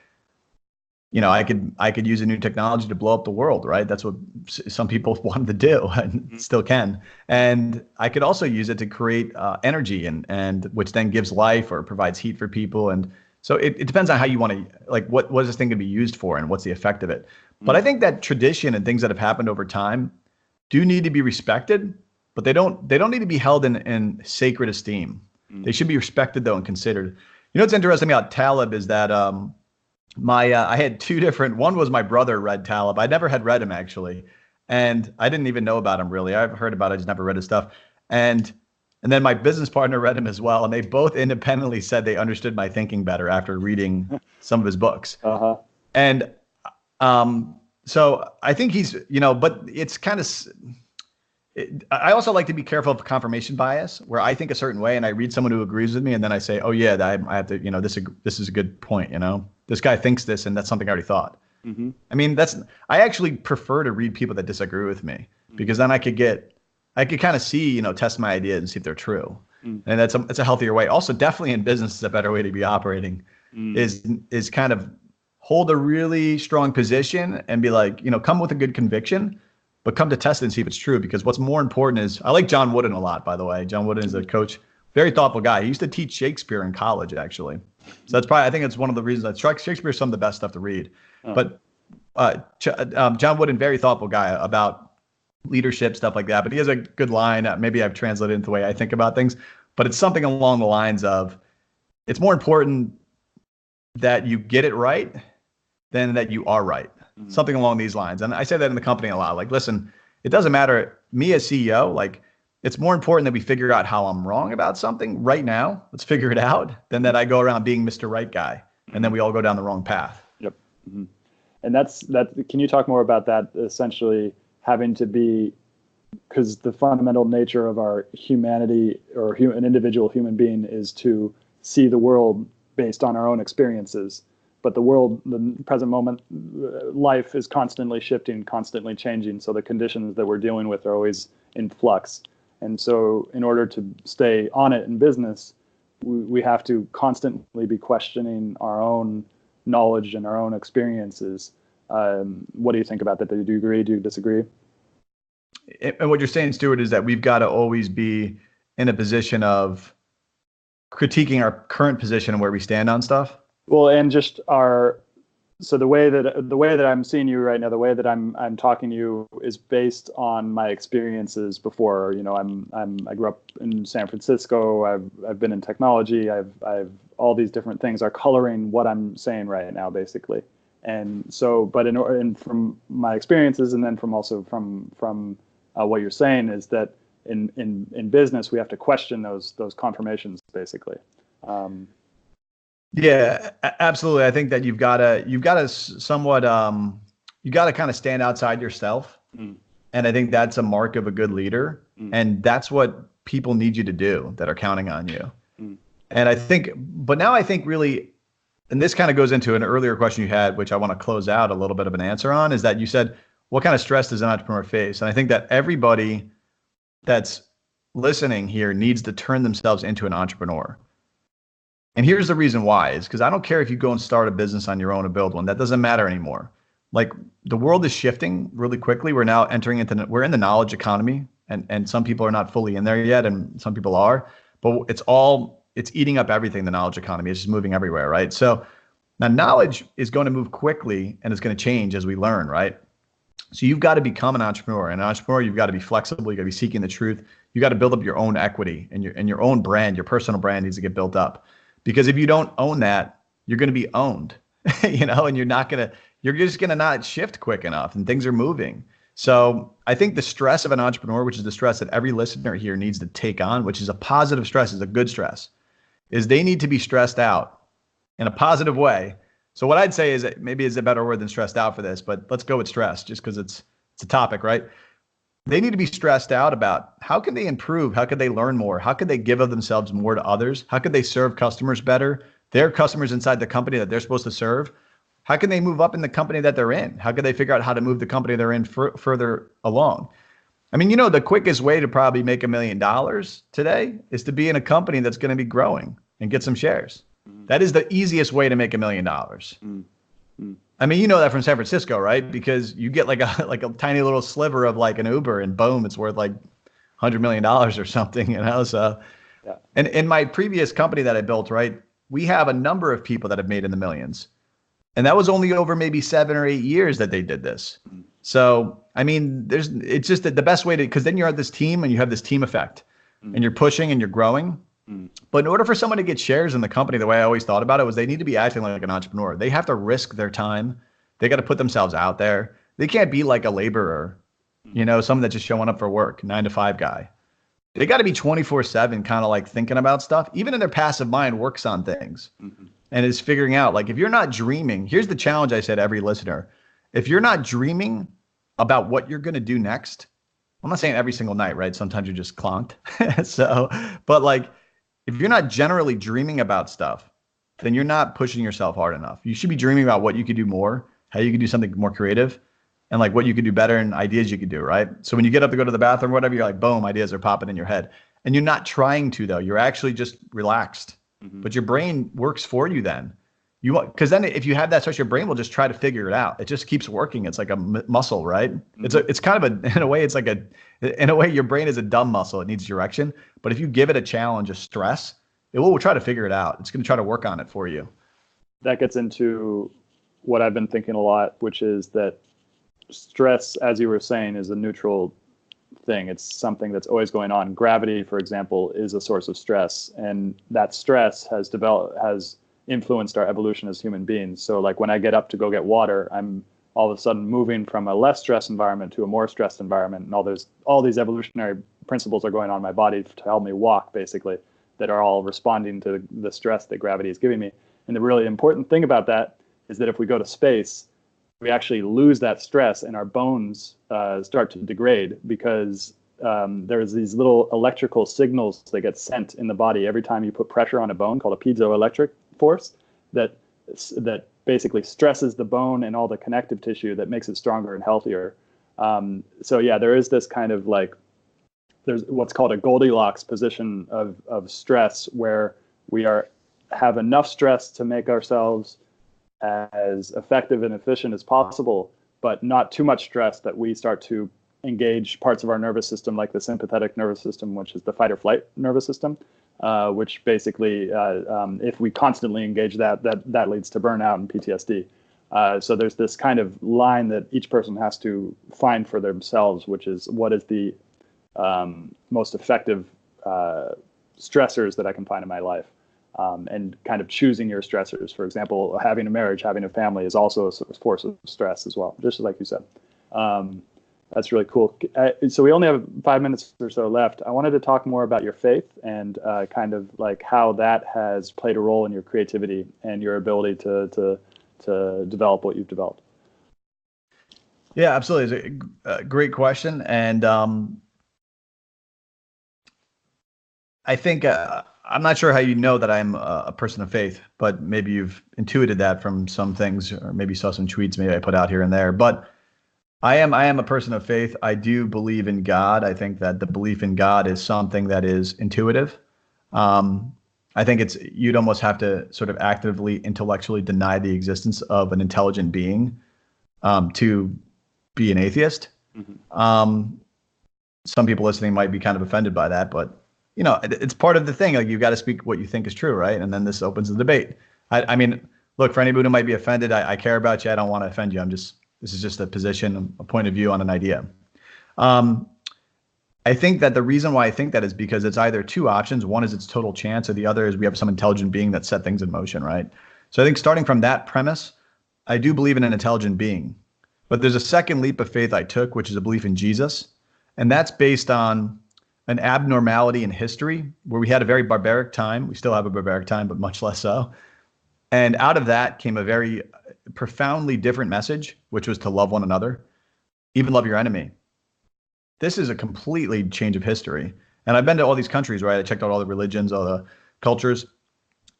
I could use a new technology to blow up the world, right? That's what some people wanted to do and still can. And I could also use it to create energy and which then gives life or provides heat for people. And so it depends on how you want to, like, what is this thing going to be used for and what's the effect of it. But I think that tradition and things that have happened over time do need to be respected, but they don't need to be held in sacred esteem. They should be respected though and considered. What's interesting about Taleb is that I had two different. One was my brother read Taleb. I never had read him actually, and I didn't even know about him really. I've heard about it, I just never read his stuff. And then my business partner read him as well, and they both independently said they understood my thinking better after reading some of his books. And so I think he's, but it's kind of. I also like to be careful of confirmation bias, where I think a certain way and I read someone who agrees with me, and then I say, oh yeah, I have to, this is a good point. This guy thinks this, and that's something I already thought. I mean, I actually prefer to read people that disagree with me because then I could kind of see, test my ideas and see if they're true. And it's a healthier way. Also, definitely in business, it's a better way to be operating is kind of hold a really strong position and be like, come with a good conviction, but come to test it and see if it's true. Because what's more important is, I like John Wooden a lot, by the way. John Wooden is a coach, very thoughtful guy. He used to teach Shakespeare in college, actually. So I think it's one of the reasons that Shakespeare is some of the best stuff to read. But John Wooden, very thoughtful guy about leadership, stuff like that. But he has a good line. Maybe I've translated it into the way I think about things, but it's something along the lines of, it's more important that you get it right than that you are right. Something along these lines. And I say that in the company a lot. Like, listen, it doesn't matter. Me as CEO, like, it's more important that we figure out how I'm wrong about something right now. Let's figure it out than that I go around being Mr. Right guy. And then we all go down the wrong path. Yep. And that's can you talk more about that, essentially having to be, because the fundamental nature of our humanity or an individual human being is to see the world based on our own experiences. but the present moment, life is constantly shifting, constantly changing. So the conditions that we're dealing with are always in flux. And so in order to stay on it in business, we have to constantly be questioning our own knowledge and our own experiences. What do you think about that? Do you agree? Do you disagree? And what you're saying, Stuart, is that we've got to always be in a position of critiquing our current position and where we stand on stuff. Well, and just so the way that I'm seeing you right now, the way that I'm talking to you is based on my experiences before. You know, I grew up in San Francisco. I've been in technology. I've all these different things are coloring what I'm saying right now, basically. And so, but and from my experiences, and then from what you're saying is that in business we have to question those confirmations, basically. Yeah, absolutely. I think that you've got to somewhat you got to kind of stand outside yourself, and I think that's a mark of a good leader, and that's what people need you to do that are counting on you. And I think, but now I think really. And this kind of goes into an earlier question you had, which I want to close out a little bit of an answer on, is that you said, what kind of stress does an entrepreneur face? And I think that everybody that's listening here needs to turn themselves into an entrepreneur. And here's the reason why, is because I don't care if you go and start a business on your own or build one. That doesn't matter anymore. Like, the world is shifting really quickly. We're now we're in the knowledge economy, and some people are not fully in there yet, and some people are, but it's eating up everything. The knowledge economy is just moving everywhere, right? So now knowledge is going to move quickly, and it's going to change as we learn, right? So you've got to become an entrepreneur. And an entrepreneur, you've got to be flexible. You got to be seeking the truth. You got to build up your own equity, and your own brand, your personal brand needs to get built up. Because if you don't own that, you're going to be owned, and you're just going to not shift quick enough, and things are moving. So I think the stress of an entrepreneur, which is the stress that every listener here needs to take on, which is a positive stress, is a good stress, is they need to be stressed out in a positive way. So what I'd say is that maybe is a better word than stressed out for this, but let's go with stress just because it's a topic, right? They need to be stressed out about how can they improve? How could they learn more? How could they give of themselves more to others? How could they serve customers better? Their customers inside the company that they're supposed to serve. How can they move up in the company that they're in? How could they figure out how to move the company they're in further along? I mean, the quickest way to probably make $1 million today is to be in a company that's going to be growing and get some shares. That is the easiest way to make $1 million. I mean, you know that from San Francisco, right? Because you get like a tiny little sliver of like an Uber, and boom, it's worth like $100 million or something, So, yeah. And in my previous company that I built, right, we have a number of people that have made in the millions, and that was only over maybe 7 or 8 years that they did this. So, I mean, it's just that the best way because then you're at this team and you have this team effect, and you're pushing and you're growing. But in order for someone to get shares in the company, the way I always thought about it was they need to be acting like an entrepreneur. They have to risk their time. They got to put themselves out there. They can't be like a laborer, someone that's just showing up for work, 9-to-5 guy. They got to be 24/7 kind of like thinking about stuff. Even in their passive mind works on things and is figuring out, like, if you're not dreaming, here's the challenge I said to every listener. If you're not dreaming about what you're going to do next, I'm not saying every single night, right? Sometimes you're just clonked. But like, if you're not generally dreaming about stuff, then you're not pushing yourself hard enough. You should be dreaming about what you could do more, how you could do something more creative, and like what you could do better and ideas you could do, right? So when you get up to go to the bathroom or whatever, you're like, boom, ideas are popping in your head. And you're not trying to, though. You're actually just relaxed. But your brain works for you then. Because then if you have that stress, your brain will just try to figure it out. It just keeps working. It's like a muscle, right? It's kind of in a way, your brain is a dumb muscle. It needs direction. But if you give it a challenge, a stress, it will try to figure it out. It's going to try to work on it for you. That gets into what I've been thinking a lot, which is that stress, as you were saying, is a neutral thing. It's something that's always going on. Gravity, for example, is a source of stress. And that stress has influenced our evolution as human beings. So like when I get up to go get water, I'm all of a sudden moving from a less stressed environment to a more stressed environment. And all these evolutionary principles are going on in my body to help me walk, basically, that are all responding to the stress that gravity is giving me. And the really important thing about that is that if we go to space, we actually lose that stress and our bones start to degrade because there's these little electrical signals that get sent in the body every time you put pressure on a bone called a piezoelectric force that basically stresses the bone and all the connective tissue that makes it stronger and healthier. So yeah, there is this kind of like, there's what's called a Goldilocks position of stress, where we have enough stress to make ourselves as effective and efficient as possible, but not too much stress that we start to engage parts of our nervous system, like the sympathetic nervous system, which is the fight or flight nervous system, which basically, if we constantly engage that leads to burnout and PTSD. So there's this kind of line that each person has to find for themselves, which is, what is the most effective stressors that I can find in my life, and kind of choosing your stressors. For example, having a marriage, having a family is also a source of stress as well, just like you said. That's really cool. So we only have 5 minutes or so left. I wanted to talk more about your faith and kind of like how that has played a role in your creativity and your ability to develop what you've developed. Yeah, absolutely. It's a great question. And I think I'm not sure how you know that I'm a person of faith, but maybe you've intuited that from some things, or maybe saw some tweets maybe I put out here and there. But I am a person of faith. I do believe in God. I think that the belief in God is something that is intuitive. I think you'd almost have to sort of actively, intellectually deny the existence of an intelligent being to be an atheist. Mm-hmm. Some people listening might be kind of offended by that, but it's part of the thing. Like, you've got to speak what you think is true, right? And then this opens the debate. I mean, look, for anybody who might be offended, I care about you. I don't want to offend you. This is just a position, a point of view on an idea. I think that the reason why I think that is because it's either two options. One is it's total chance, or the other is we have some intelligent being that set things in motion, right? So I think starting from that premise, I do believe in an intelligent being. But there's a second leap of faith I took, which is a belief in Jesus. And that's based on an abnormality in history where we had a very barbaric time. We still have a barbaric time, but much less so. And out of that came a very profoundly different message, which was to love one another, even love your enemy. This is a completely change of history. And I've been to all these countries, right? I checked out all the religions, all the cultures.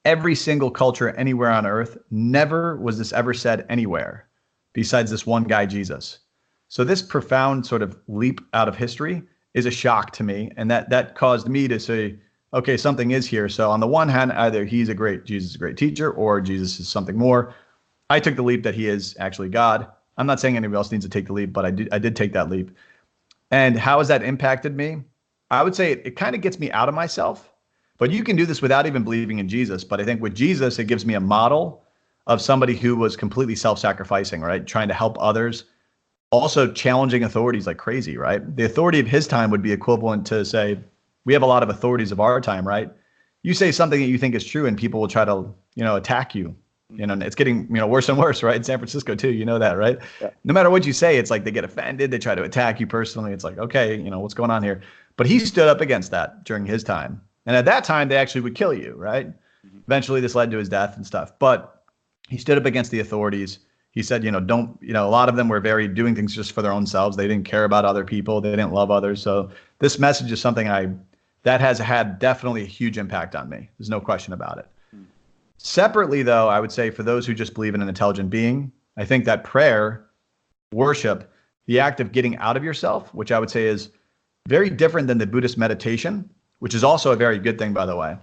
Every single culture anywhere on earth, never was this ever said anywhere besides this one guy, Jesus. So this profound sort of leap out of history is a shock to me. And that caused me to say, okay, something is here. So on the one hand, either Jesus is a great teacher, or Jesus is something more. I took the leap that he is actually God. I'm not saying anybody else needs to take the leap, but I did take that leap. And how has that impacted me? I would say it kind of gets me out of myself, but you can do this without even believing in Jesus. But I think with Jesus, it gives me a model of somebody who was completely self-sacrificing, right? Trying to help others, also challenging authorities like crazy, right? The authority of his time would be equivalent to, say, we have a lot of authorities of our time, right? You say something that you think is true and people will try to, attack you. It's getting, worse and worse, right? In San Francisco too, you know that, right? Yeah. No matter what you say, it's like they get offended. They try to attack you personally. It's like, okay, what's going on here? But he stood up against that during his time. And at that time, they actually would kill you, right? Mm-hmm. Eventually, this led to his death and stuff. But he stood up against the authorities. He said, a lot of them were doing things just for their own selves. They didn't care about other people. They didn't love others. So this message is something that has had definitely a huge impact on me. There's no question about it. Separately, though, I would say for those who just believe in an intelligent being, I think that prayer, worship, the act of getting out of yourself, which I would say is very different than the Buddhist meditation, which is also a very good thing, by the way.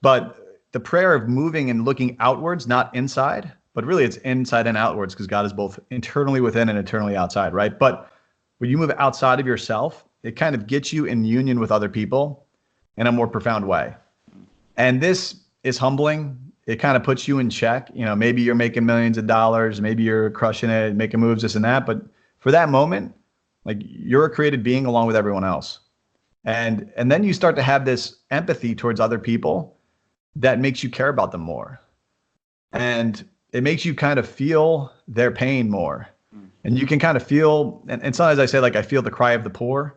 But the prayer of moving and looking outwards, not inside, but really it's inside and outwards, because God is both internally within and internally outside, right? But when you move outside of yourself, it kind of gets you in union with other people in a more profound way. And this is humbling. It kind of puts you in check. Maybe you're making millions of dollars, maybe you're crushing it, making moves, this and that. But for that moment, like, you're a created being along with everyone else. And then you start to have this empathy towards other people that makes you care about them more. And it makes you kind of feel their pain more. And you can kind of feel, and sometimes I say, like, I feel the cry of the poor.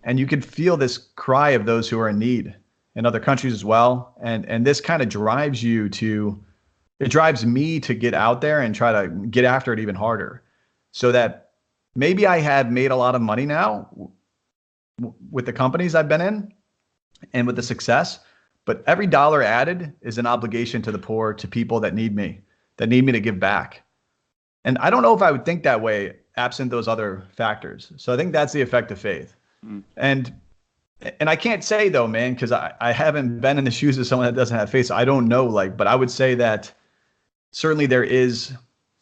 And you can feel this cry of those who are in need in other countries as well. And this kind of drives me to get out there and try to get after it even harder. So that maybe I have made a lot of money now with the companies I've been in and with the success, but every dollar added is an obligation to the poor, to people that need me, that need me to give back. And I don't know if I would think that way absent those other factors. So I think that's the effect of faith. And I can't say though, man, because I haven't been in the shoes of someone that doesn't have faith. So I don't know, but I would say that certainly there is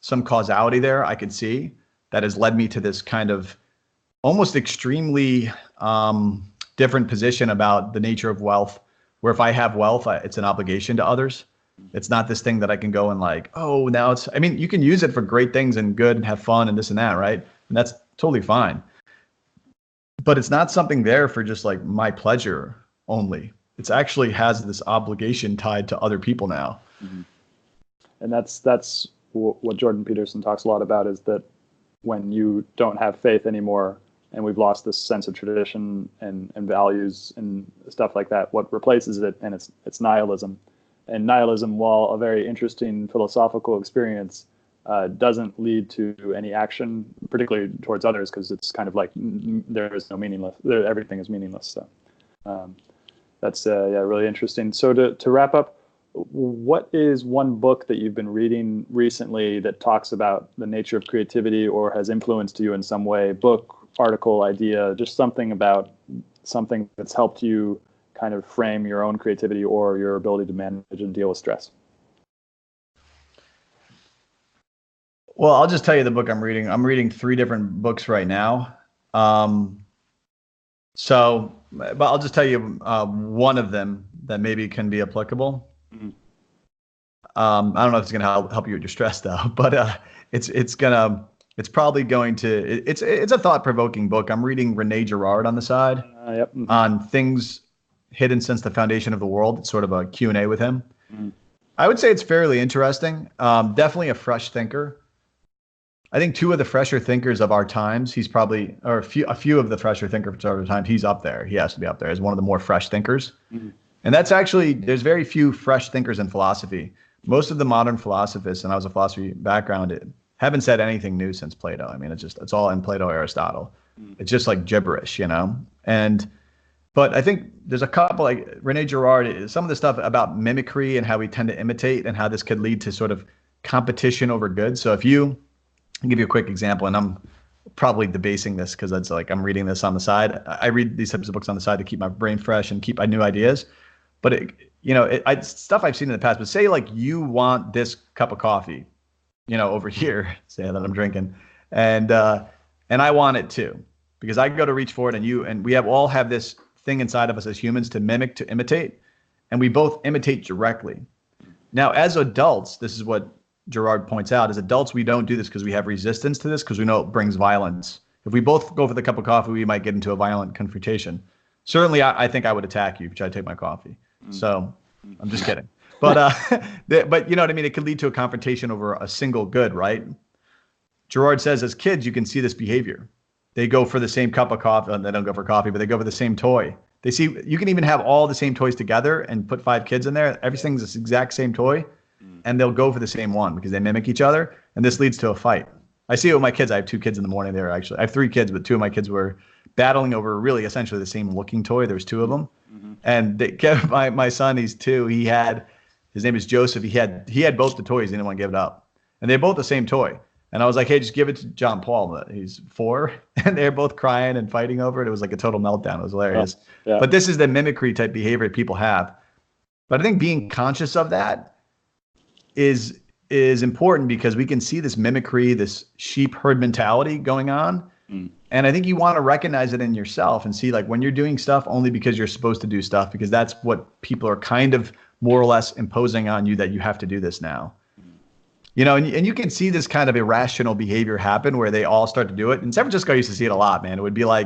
some causality there I could see that has led me to this kind of almost extremely different position about the nature of wealth, where if I have wealth, it's an obligation to others. It's not this thing that I can go and now I mean, you can use it for great things and good and have fun and this and that, right? And that's totally fine. But it's not something there for just my pleasure only. It's actually has this obligation tied to other people now. Mm-hmm. And that's what Jordan Peterson talks a lot about, is that when you don't have faith anymore and we've lost this sense of tradition and values and stuff like that, what replaces it, and it's nihilism. And nihilism, while a very interesting philosophical experience, doesn't lead to any action, particularly towards others, because it's kind of there is no meaningless. Everything is meaningless. So that's really interesting. So to wrap up, what is one book that you've been reading recently that talks about the nature of creativity or has influenced you in some way? Book, article, idea, just something that's helped you kind of frame your own creativity or your ability to manage and deal with stress? Well, I'll just tell you the book I'm reading. I'm reading 3 different books right now. But I'll just tell you one of them that maybe can be applicable. Mm-hmm. I don't know if it's going to help you with your stress though, but it's probably going to, it's a thought-provoking book. I'm reading Rene Girard on the side on things hidden since the foundation of the world. It's sort of a Q&A with him. Mm. I would say it's fairly interesting. Definitely a fresh thinker. I think 2 of the fresher thinkers of our times, he's probably, or a few of the fresher thinkers of our times, he's up there. He has to be up there as one of the more fresh thinkers. Mm-hmm. And that's actually, there's very few fresh thinkers in philosophy. Most of the modern philosophers, and I was a philosophy background, haven't said anything new since Plato. I mean, it's all in Plato, Aristotle. Mm. It's just gibberish, But I think there's a couple, like Rene Girard, some of the stuff about mimicry and how we tend to imitate and how this could lead to sort of competition over good. So I'll give you a quick example, and I'm probably debasing this because it's I'm reading this on the side. I read these types of books on the side to keep my brain fresh and keep my new ideas. But stuff I've seen in the past. But say you want this cup of coffee, over here, say that I'm drinking, and I want it too, because I go to reach for it, and we all have this thing inside of us as humans to mimic, to imitate, and we both imitate directly. Now, as adults, this is what Girard points out, as adults, we don't do this because we have resistance to this, because we know it brings violence. If we both go for the cup of coffee, we might get into a violent confrontation. Certainly, I think I would attack you if you tried to take my coffee. So I'm just kidding. But but you know what I mean? It could lead to a confrontation over a single good, right? Girard says as kids, you can see this behavior. They go for the same cup of coffee. They don't go for coffee, but they go for the same toy. They see, you can even have all the same toys together and put 5 kids in there. Everything's this exact same toy. And they'll go for the same one because they mimic each other. And this leads to a fight. I see it with my kids. I have 2 kids in the morning. I have 3 kids, but 2 of my kids were battling over really essentially the same looking toy. There was 2 of them. Mm-hmm. And my son, he's 2. His name is Joseph. He had both the toys. He didn't want to give it up. And they're both the same toy. And I was like, hey, just give it to John Paul. He's 4. And they're both crying and fighting over it. It was like a total meltdown. It was hilarious. Yeah. But this is the mimicry type behavior people have. But I think being conscious of that is important, because we can see this mimicry, this sheep herd mentality going on. Mm. And I think you want to recognize it in yourself and see when you're doing stuff only because you're supposed to do stuff, because that's what people are kind of more or less imposing on you, that you have to do this now. And you can see this kind of irrational behavior happen where they all start to do it. In San Francisco, I used to see it a lot, man. It would be I'll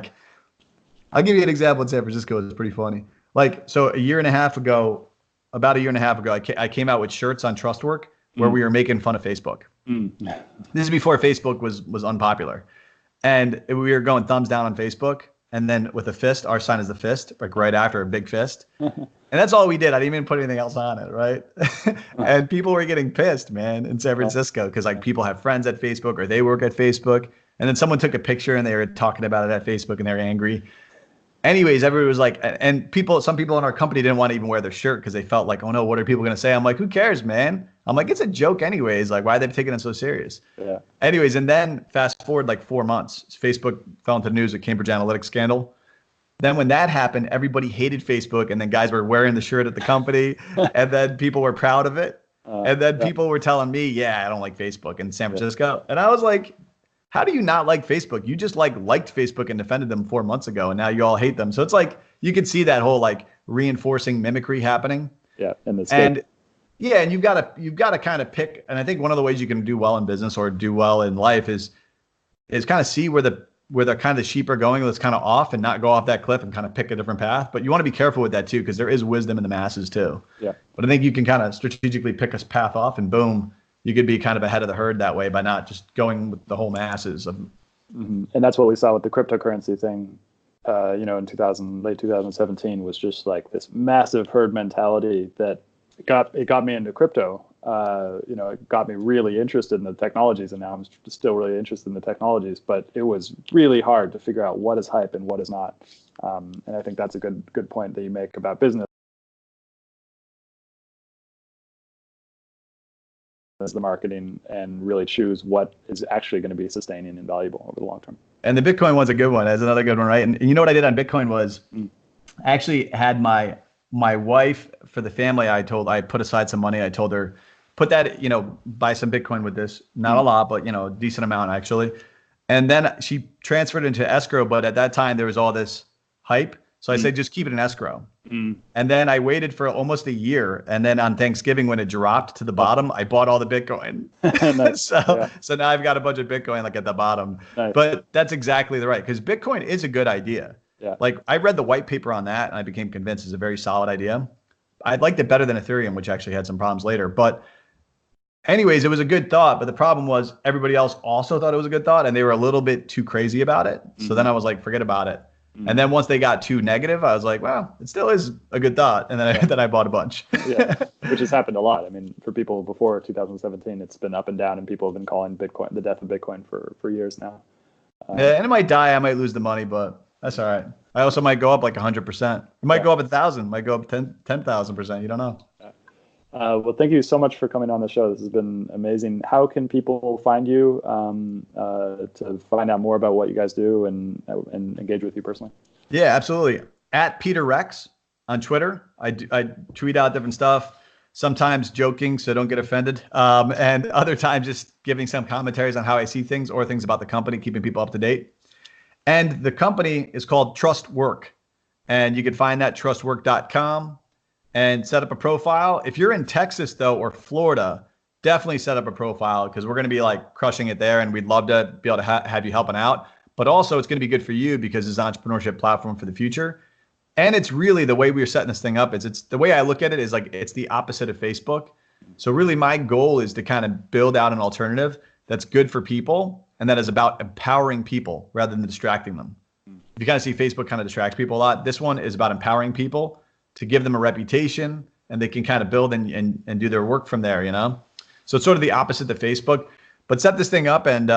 give you an example in San Francisco. It's pretty funny. So about a year and a half ago, I came out with shirts on Trustwork where we were making fun of Facebook. Mm. This is before Facebook was unpopular. And we were going thumbs down on Facebook. And then with a fist, our sign is the fist, right after a big fist. And that's all we did. I didn't even put anything else on it, right? And people were getting pissed, man, in San Francisco, because people have friends at Facebook or they work at Facebook. And then someone took a picture and they were talking about it at Facebook and they're angry. Anyways, everybody was some people in our company didn't want to even wear their shirt because they felt oh no, what are people going to say? I'm like, who cares, man? I'm like, it's a joke anyways. Like, why are they taking it so serious? Yeah. Anyways, and then fast forward like 4 months, Facebook fell into the news with Cambridge Analytica scandal. Then when that happened, everybody hated Facebook, and then guys were wearing the shirt at the company, and then people were proud of it. And then people were telling me, yeah, I don't like Facebook in San Francisco. And I was like, how do you not like Facebook? You just liked Facebook and defended them 4 months ago, and now you all hate them. So it's like you could see that whole like reinforcing mimicry happening. Yeah, and you've got to kind of pick. And I think one of the ways you can do well in business or do well in life is kind of see where the kind of the sheep are going that's kind of off, and not go off that cliff and kind of pick a different path. But you want to be careful with that too, because there is wisdom in the masses too. Yeah. But I think you can kind of strategically pick a path off, and boom, you could be kind of ahead of the herd that way by not just going with the whole masses. And that's what we saw with the cryptocurrency thing. In late 2017 was just like this massive herd mentality that got me into crypto. It got me really interested in the technologies, and now I'm still really interested in the technologies, but it was really hard to figure out what is hype and what is not. And I think that's a good point that you make about business as the marketing, and really choose what is actually going to be sustaining and valuable over the long term. And the Bitcoin one's a good one. That's another good one, right? And you know what I did on Bitcoin was I actually had my wife, for the family, I put aside some money. I told her, put that, buy some Bitcoin with this. Not a lot, but, a decent amount actually. And then she transferred into escrow. But at that time, there was all this hype. So I said, just keep it in escrow. And then I waited for almost a year. And then on Thanksgiving, when it dropped to the bottom, I bought all the Bitcoin. Nice. So now I've got a bunch of Bitcoin like at the bottom. Nice. But that's exactly the right, because Bitcoin is a good idea. Yeah. Like I read the white paper on that, and I became convinced it's a very solid idea. I liked it better than Ethereum, which actually had some problems later. But anyways, it was a good thought. But the problem was everybody else also thought it was a good thought, and they were a little bit too crazy about it. So then I was like, forget about it. And then once they got too negative, I was like, well, it still is a good thought. And then I bought a bunch. Which has happened a lot. I mean, for people before 2017, it's been up and down, and people have been calling Bitcoin the death of Bitcoin for years now. And it might die. I might lose the money, but that's all right. I also might go up like 100%. It might go up 1,000. Might go up 10,000%. You don't know. Well, thank you so much for coming on the show. This has been amazing. How can people find you to find out more about what you guys do and engage with you personally? Yeah, absolutely. At Peter Rex on Twitter. I tweet out different stuff, sometimes joking, so don't get offended. And other times just giving some commentaries on how I see things or things about the company, keeping people up to date. And the company is called Trustwork. And you can find that trustwork.com. And set up a profile. If you're in Texas, though, or Florida, definitely set up a profile, because we're going to be like crushing it there, and we'd love to be able to have you helping out. But also, it's going to be good for you because it's an entrepreneurship platform for the future. And it's really the way we are setting this thing up. It's the way I look at it is like it's the opposite of Facebook. So really, my goal is to kind of build out an alternative that's good for people, and that is about empowering people rather than distracting them. If you kind of see Facebook kind of distracts people a lot, this one is about empowering people to give them a reputation, and they can kind of build and do their work from there, So it's sort of the opposite to Facebook. But set this thing up and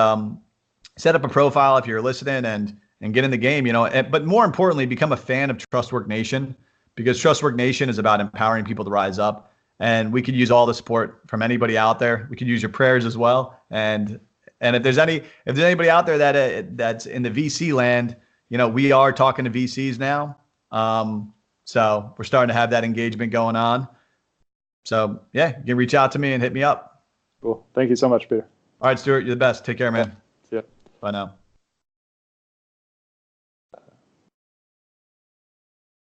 set up a profile if you're listening, and get in the game, But more importantly, become a fan of Trustwork Nation, because Trustwork Nation is about empowering people to rise up. And we could use all the support from anybody out there. We could use your prayers as well. And if there's anybody out there that's in the VC land, we are talking to VCs now. So we're starting to have that engagement going on. So yeah, you can reach out to me and hit me up. Cool. Thank you so much, Peter. All right, Stuart, you're the best. Take care, man. Yeah. See ya. Bye now.